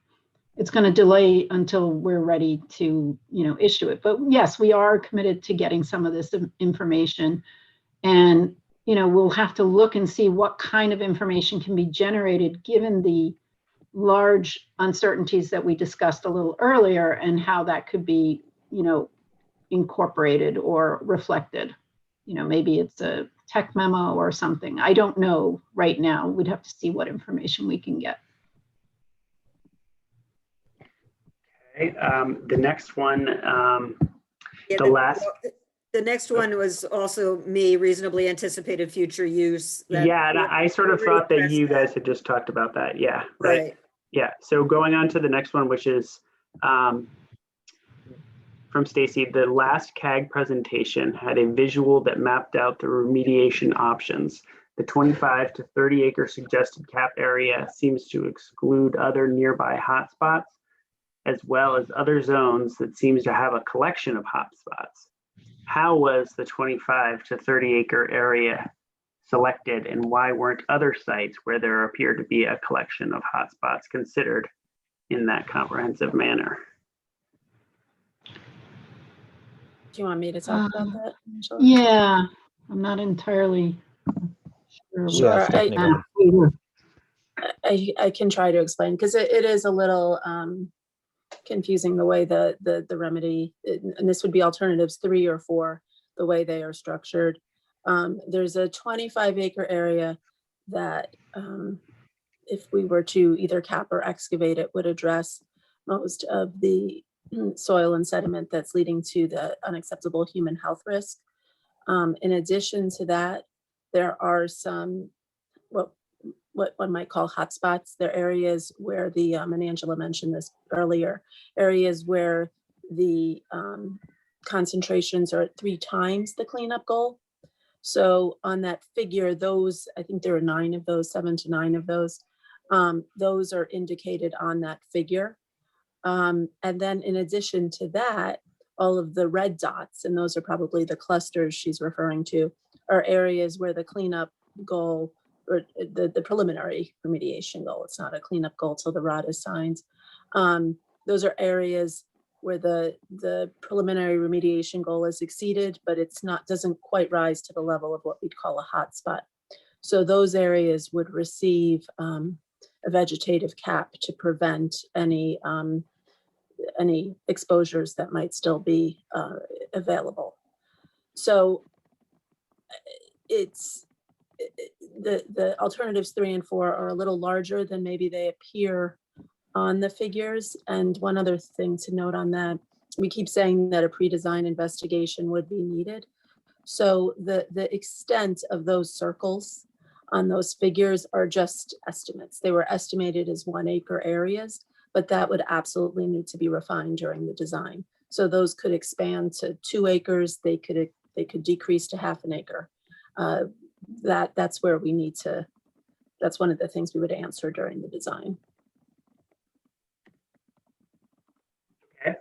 S3: it's going to delay until we're ready to, issue it. But yes, we are committed to getting some of this information. And, we'll have to look and see what kind of information can be generated given the large uncertainties that we discussed a little earlier and how that could be, incorporated or reflected. Maybe it's a tech memo or something. I don't know right now. We'd have to see what information we can get.
S1: Okay, the next one,
S4: Yeah, the next one was also me, reasonably anticipated future use.
S1: yeah, and I sort of thought that you
S4: addressed
S1: guys had just talked about that. Yeah,
S4: that. Right.
S1: Yeah, so going on to the next one, which is from Stacy, the last CAG presentation had a visual that mapped out the remediation options. The 25 to 30 acre suggested cap area seems to exclude other nearby hotspots, as well as other zones that seems to have a collection of hotspots. How was the 25 to 30 acre area selected, and why weren't other sites where there appeared to be a collection of hotspots considered in that comprehensive manner?
S2: Do you want me to talk about that, Angela?
S3: Yeah, I'm not entirely sure.
S2: Sure,
S5: Yeah, Stephanie, go ahead.
S2: I can try to explain because it is a little confusing the way the remedy, and this would be alternatives 3 or 4, the way they are structured. There's a 25 acre area that if we were to either cap or excavate, it would address most of the soil and sediment that's leading to the unacceptable human health risk. In addition to that, there are some what one might call hotspots. They're areas where the, and Angela mentioned this earlier, areas where the concentrations are at 3 times the cleanup goal. So on that figure, those, I think there are 9 of those, 7 to 9 of those are indicated on that figure. And then in addition to that, all of the red dots, and those are probably the clusters she's referring to, are areas where the cleanup goal or the preliminary remediation goal, it's not a cleanup goal till the ROD is signed. Those are areas where the preliminary remediation goal is exceeded, but it's not, doesn't quite rise to the level of what we'd call a hotspot. So those areas would receive a vegetative cap to prevent any exposures that might still be available. So it's the alternatives 3 and 4 are a little larger than maybe they appear on the figures. And one other thing to note on that, we keep saying that a pre-design investigation would be needed. So the extent of those circles on those figures are just estimates. They were estimated as 1 acre areas, but that would absolutely need to be refined during the design. So those could expand to 2 acres. They could decrease to 1/2 acre. That's where we need to, that's one of the things we would answer during the design.
S1: Okay.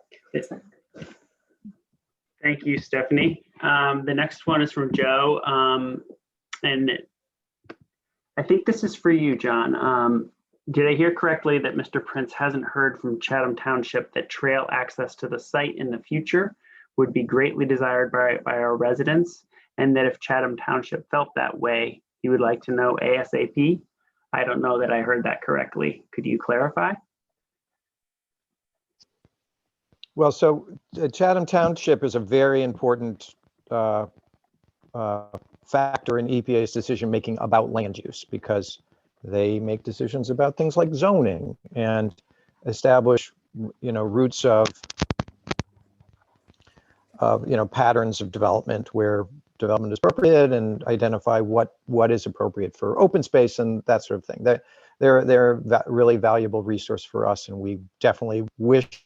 S1: Thank you, Stephanie. The next one is from Joe. And I think this is for you, John. Did I hear correctly that Mr. Prince hasn't heard from Chatham Township that trail access to the site in the future would be greatly desired by our residents, and that if Chatham Township felt that way, he would like to know ASAP? I don't know that I heard that correctly. Could you clarify?
S5: Well, so Chatham Township is a very important factor in EPA's decision-making about land use, because they make decisions about things like zoning and establish, routes of patterns of development where development is appropriate, and identify what is appropriate for open space and that sort of thing. They're a really valuable resource for us, and we definitely wish to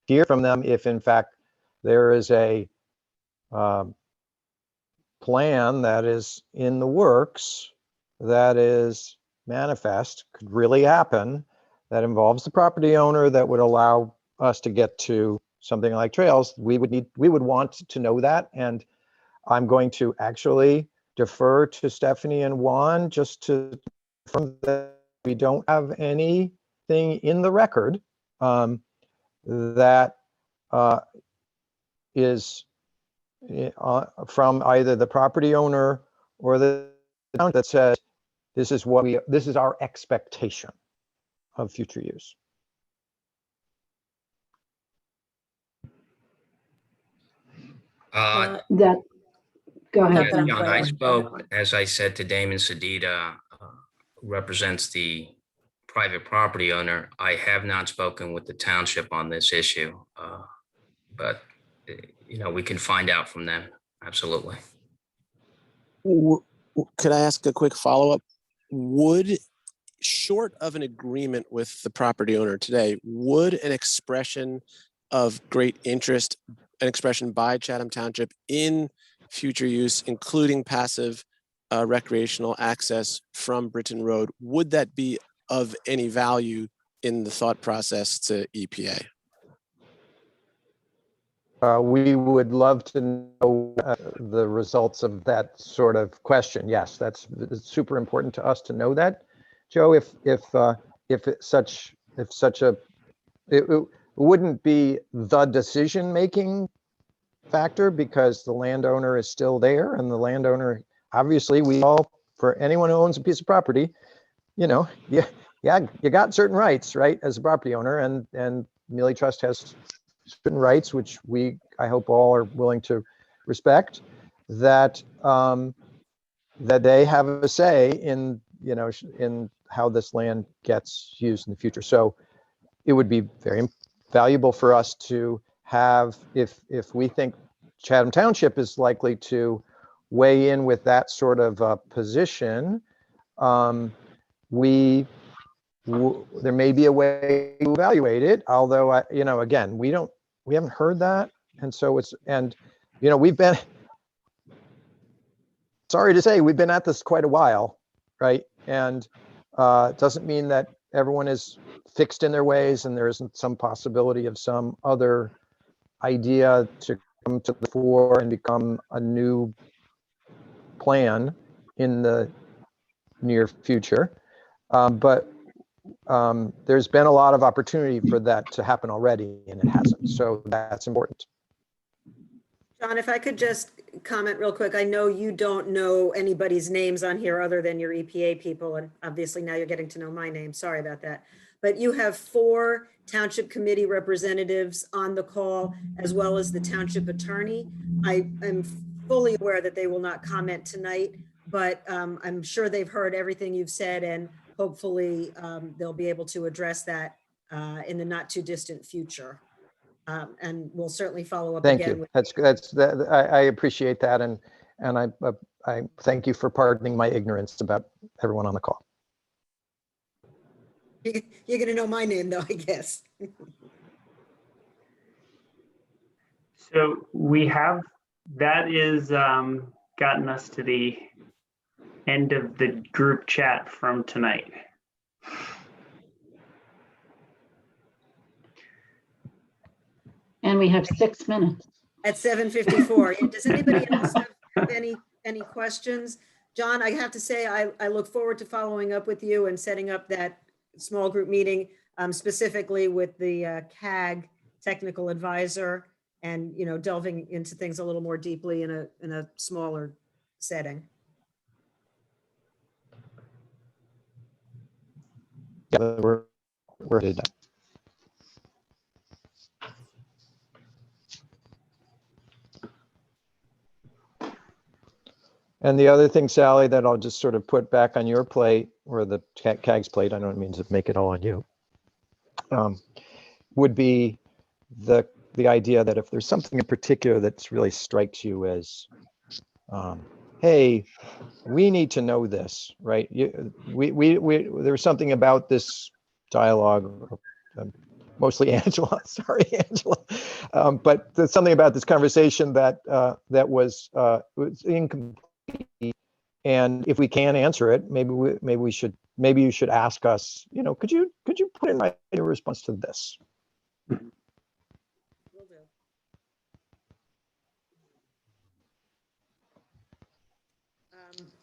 S5: hear from them if in fact there is a plan that is in the works, that is manifest, could really happen, that involves the property owner, that would allow us to get to something like trails. We would want to know that. And I'm going to actually defer to Stephanie and Juan just to confirm that we don't have anything in the record that is from either the property owner or the town that says this is our expectation of future use.
S3: Go ahead.
S2: Not that I'm
S6: John,
S2: aware
S6: I
S2: of.
S6: spoke, as I said, to Damon Sedita, who represents the private property owner. I have not spoken with the township on this issue, but we can find out from them. Absolutely.
S7: Could I ask a quick follow-up? Short of an agreement with the property owner today, would an expression of great interest, an expression by Chatham Township in future use, including passive recreational access from Britton Road, would that be of any value in the thought process to EPA?
S5: We would love to know the results of that sort of question. Yes, it's super important to us to know that, Joe. It wouldn't be the decision-making factor, because the landowner is still there, and the landowner, obviously, for anyone who owns a piece of property, you got certain rights, right, as a property owner, and Mealy Trust has certain rights, which I hope all are willing to respect, that they have a say in how this land gets used in the future. So it would be very valuable for us to have, if we think Chatham Township is likely to weigh in with that sort of position, there may be a way to evaluate it, although again, we haven't heard that, and so we've been sorry to say, we've been at this quite a while, right? And it doesn't mean that everyone is fixed in their ways and there isn't some possibility of some other idea to come to the fore and become a new plan in the near future. But there's been a lot of opportunity for that to happen already, and it hasn't. So that's important.
S4: John, if I could just comment real quick. I know you don't know anybody's names on here other than your EPA people, and obviously now you're getting to know my name. Sorry about that. But you have 4 township committee representatives on the call, as well as the township attorney. I am fully aware that they will not comment tonight, but I'm sure they've heard everything you've said, and hopefully they'll be able to address that in the not too distant future. And we'll certainly follow up
S5: Thank
S4: again.
S5: you. I appreciate that, and I thank you for pardoning my ignorance about everyone on the call.
S4: You're going to know my name, though, I guess.
S1: So that is gotten us to the end of the group chat from tonight.
S3: And we have 6 minutes.
S4: At 7:54. Does anybody else have any questions? John, I have to say, I look forward to following up with you and setting up that small group meeting, specifically with the CAG technical advisor, and delving into things a little more deeply in a smaller setting.
S5: Yeah, we're did that. And the other thing, Sally, that I'll just sort of put back on your plate, or the CAG's plate, I don't mean to make it all on you, would be the idea that if there's something in particular that really strikes you as, hey, we need to know this, right? There's something about this dialogue, mostly Angela, sorry, Angela, but there's something about this conversation that was incomplete. And if we can answer it, maybe you should ask us, could you put in a response to this?
S4: Will do.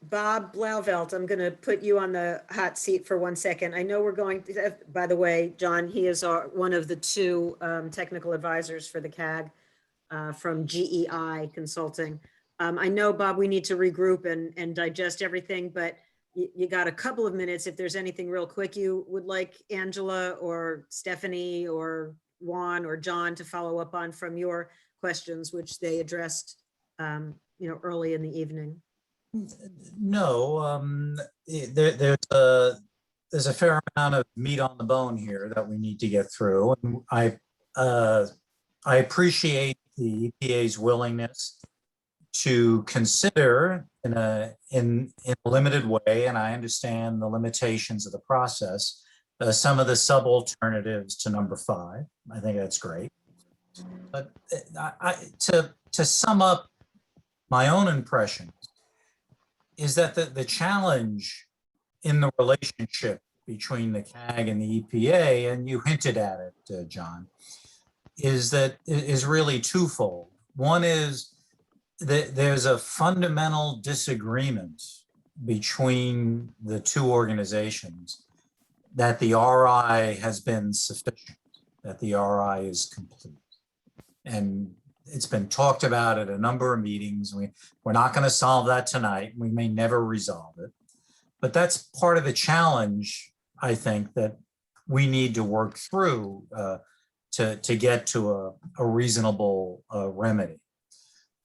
S4: Bob Blauvelt, I'm going to put you on the hot seat for 1 second. I know we're going to, by the way, John, he is one of the 2 technical advisors for the CAG from GEI Consulting. I know, Bob, we need to regroup and digest everything, but you got a couple of minutes. If there's anything real quick you would like Angela or Stephanie or Juan or John to follow up on from your questions, which they addressed, early in the evening.
S8: No, there's a fair amount of meat on the bone here that we need to get through. And I appreciate the EPA's willingness to consider in a limited way, and I understand the limitations of the process, some of the sub-alternatives to number 5. I think that's great. But to sum up my own impressions is that the challenge in the relationship between the CAG and the EPA, and you hinted at it, John, is really twofold. One is that there's a fundamental disagreement between the 2 organizations that the RI has been sufficient, that the RI is complete. And it's been talked about at a number of meetings. We're not going to solve that tonight. We may never resolve it. But that's part of the challenge, I think, that we need to work through to get to a reasonable remedy.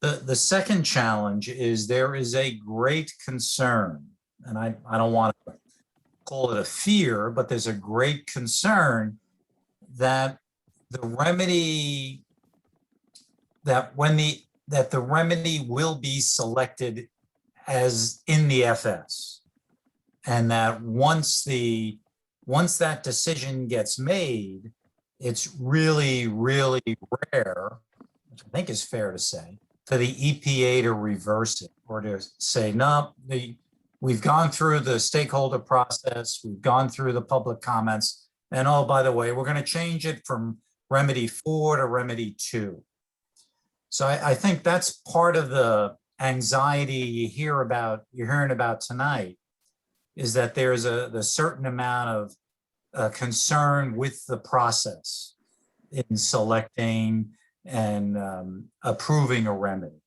S8: The second challenge is there is a great concern, and I don't want to call it a fear, but there's a great concern that the remedy the remedy will be selected as in the FS, and that once that decision gets made, it's really, really rare, which I think is fair to say, for the EPA to reverse it or to say, no, we've gone through the stakeholder process, we've gone through the public comments, and oh, by the way, we're going to change it from remedy 4 to remedy 2. So I think that's part of the anxiety you're hearing about tonight, is that there's a certain amount of concern with the process in selecting and approving a remedy.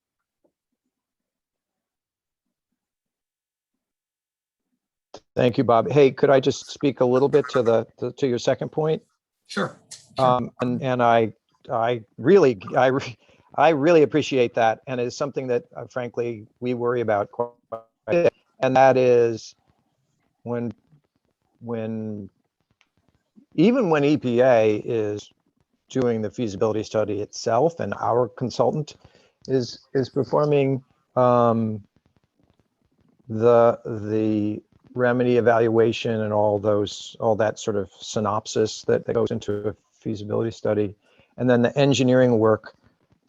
S5: Thank you, Bob. Hey, could I just speak a little bit to your second point?
S8: Sure.
S5: And I really appreciate that, and it's something that frankly we worry about quite a bit, and that is when even when EPA is doing the feasibility study itself, and our consultant is performing the remedy evaluation and all that sort of synopsis that goes into a feasibility study, and then the engineering work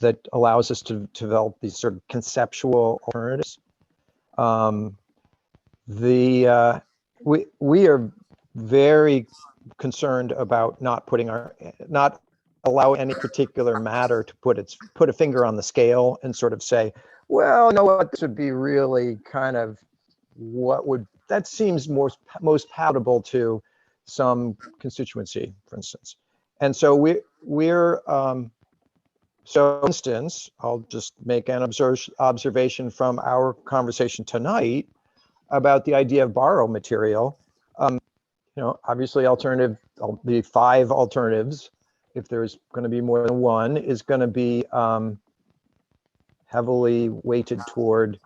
S5: that allows us to develop these sort of conceptual alternatives. We are very concerned about not allow any particular matter to put a finger on the scale and sort of say, well, you know what, this would be really kind of that seems most palatable to some constituency, for instance. And so so for instance, I'll just make an observation from our conversation tonight about the idea of borrow material. Obviously the 5 alternatives, if there's going to be more than one, is going to be heavily weighted toward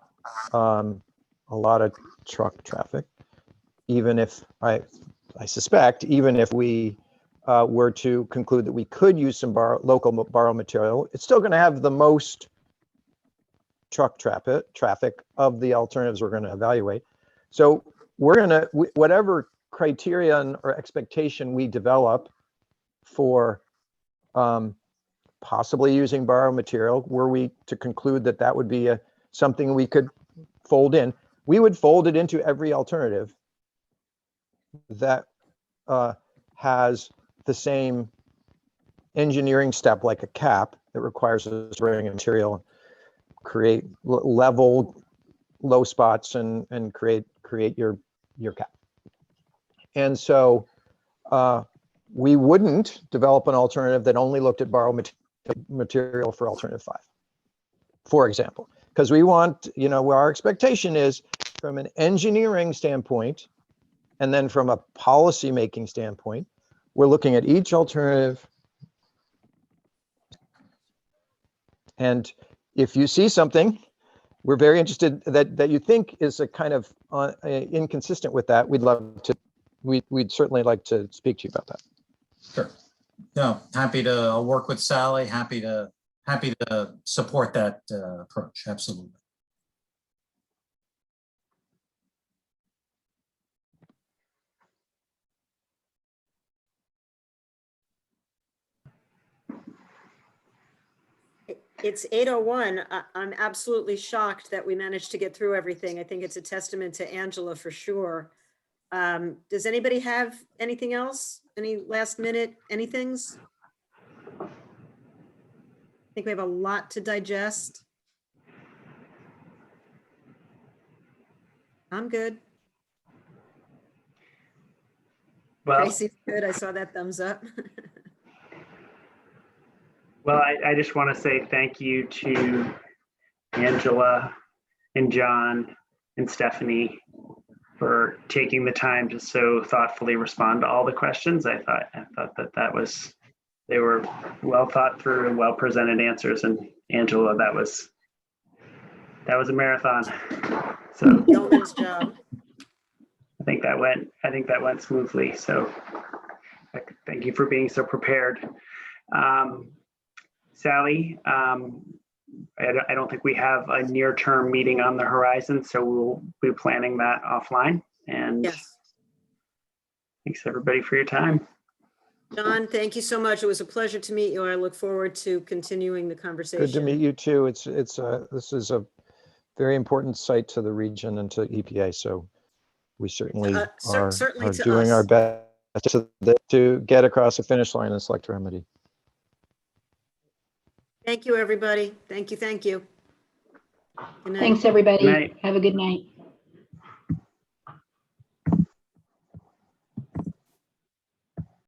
S5: a lot of truck traffic. Even if I suspect, even if we were to conclude that we could use some local borrow material, it's still going to have the most truck traffic of the alternatives we're going to evaluate. So we're going to, whatever criterion or expectation we develop for possibly using borrow material, were we to conclude that that would be something we could fold in, we would fold it into every alternative that has the same engineering step, like a cap that requires us to bring a material, create level low spots and create your cap. And so we wouldn't develop an alternative that only looked at borrow material for alternative 5, for example, because we want, where our expectation is from an engineering standpoint, and then from a policy making standpoint, we're looking at each alternative. And if you see something, we're very interested that you think is a kind of inconsistent with that, we'd certainly like to speak to you about that.
S8: Sure. No, I'll work with Sally, happy to support that approach. Absolutely.
S4: It's 8:01. I'm absolutely shocked that we managed to get through everything. I think it's a testament to Angela for sure. Does anybody have anything else? Any last minute anythings? I think we have a lot to digest. I'm good.
S1: Well,
S4: Tracy's good. I saw that thumbs up.
S1: Well, I just want to say thank you to Angela and John and Stephanie for taking the time to so thoughtfully respond to all the questions. I thought they were well thought through and well presented answers. And Angela, that was a marathon. So
S4: Yeoman's job.
S1: I think that went smoothly. So thank you for being so prepared. Sally, I don't think we have a near-term meeting on the horizon, so we'll be planning that offline. And
S4: Yes.
S1: thanks everybody for your time.
S4: John, thank you so much. It was a pleasure to meet you. I look forward to continuing the conversation.
S5: Good to meet you too. This is a very important site to the region and to EPA, so we certainly
S4: Certainly
S5: are
S4: to
S5: doing
S4: us.
S5: our best to get across the finish line and select a remedy.
S4: Thank you, everybody. Thank you. Good night.
S3: Thanks, everybody.
S1: Good night.
S3: Have a good night.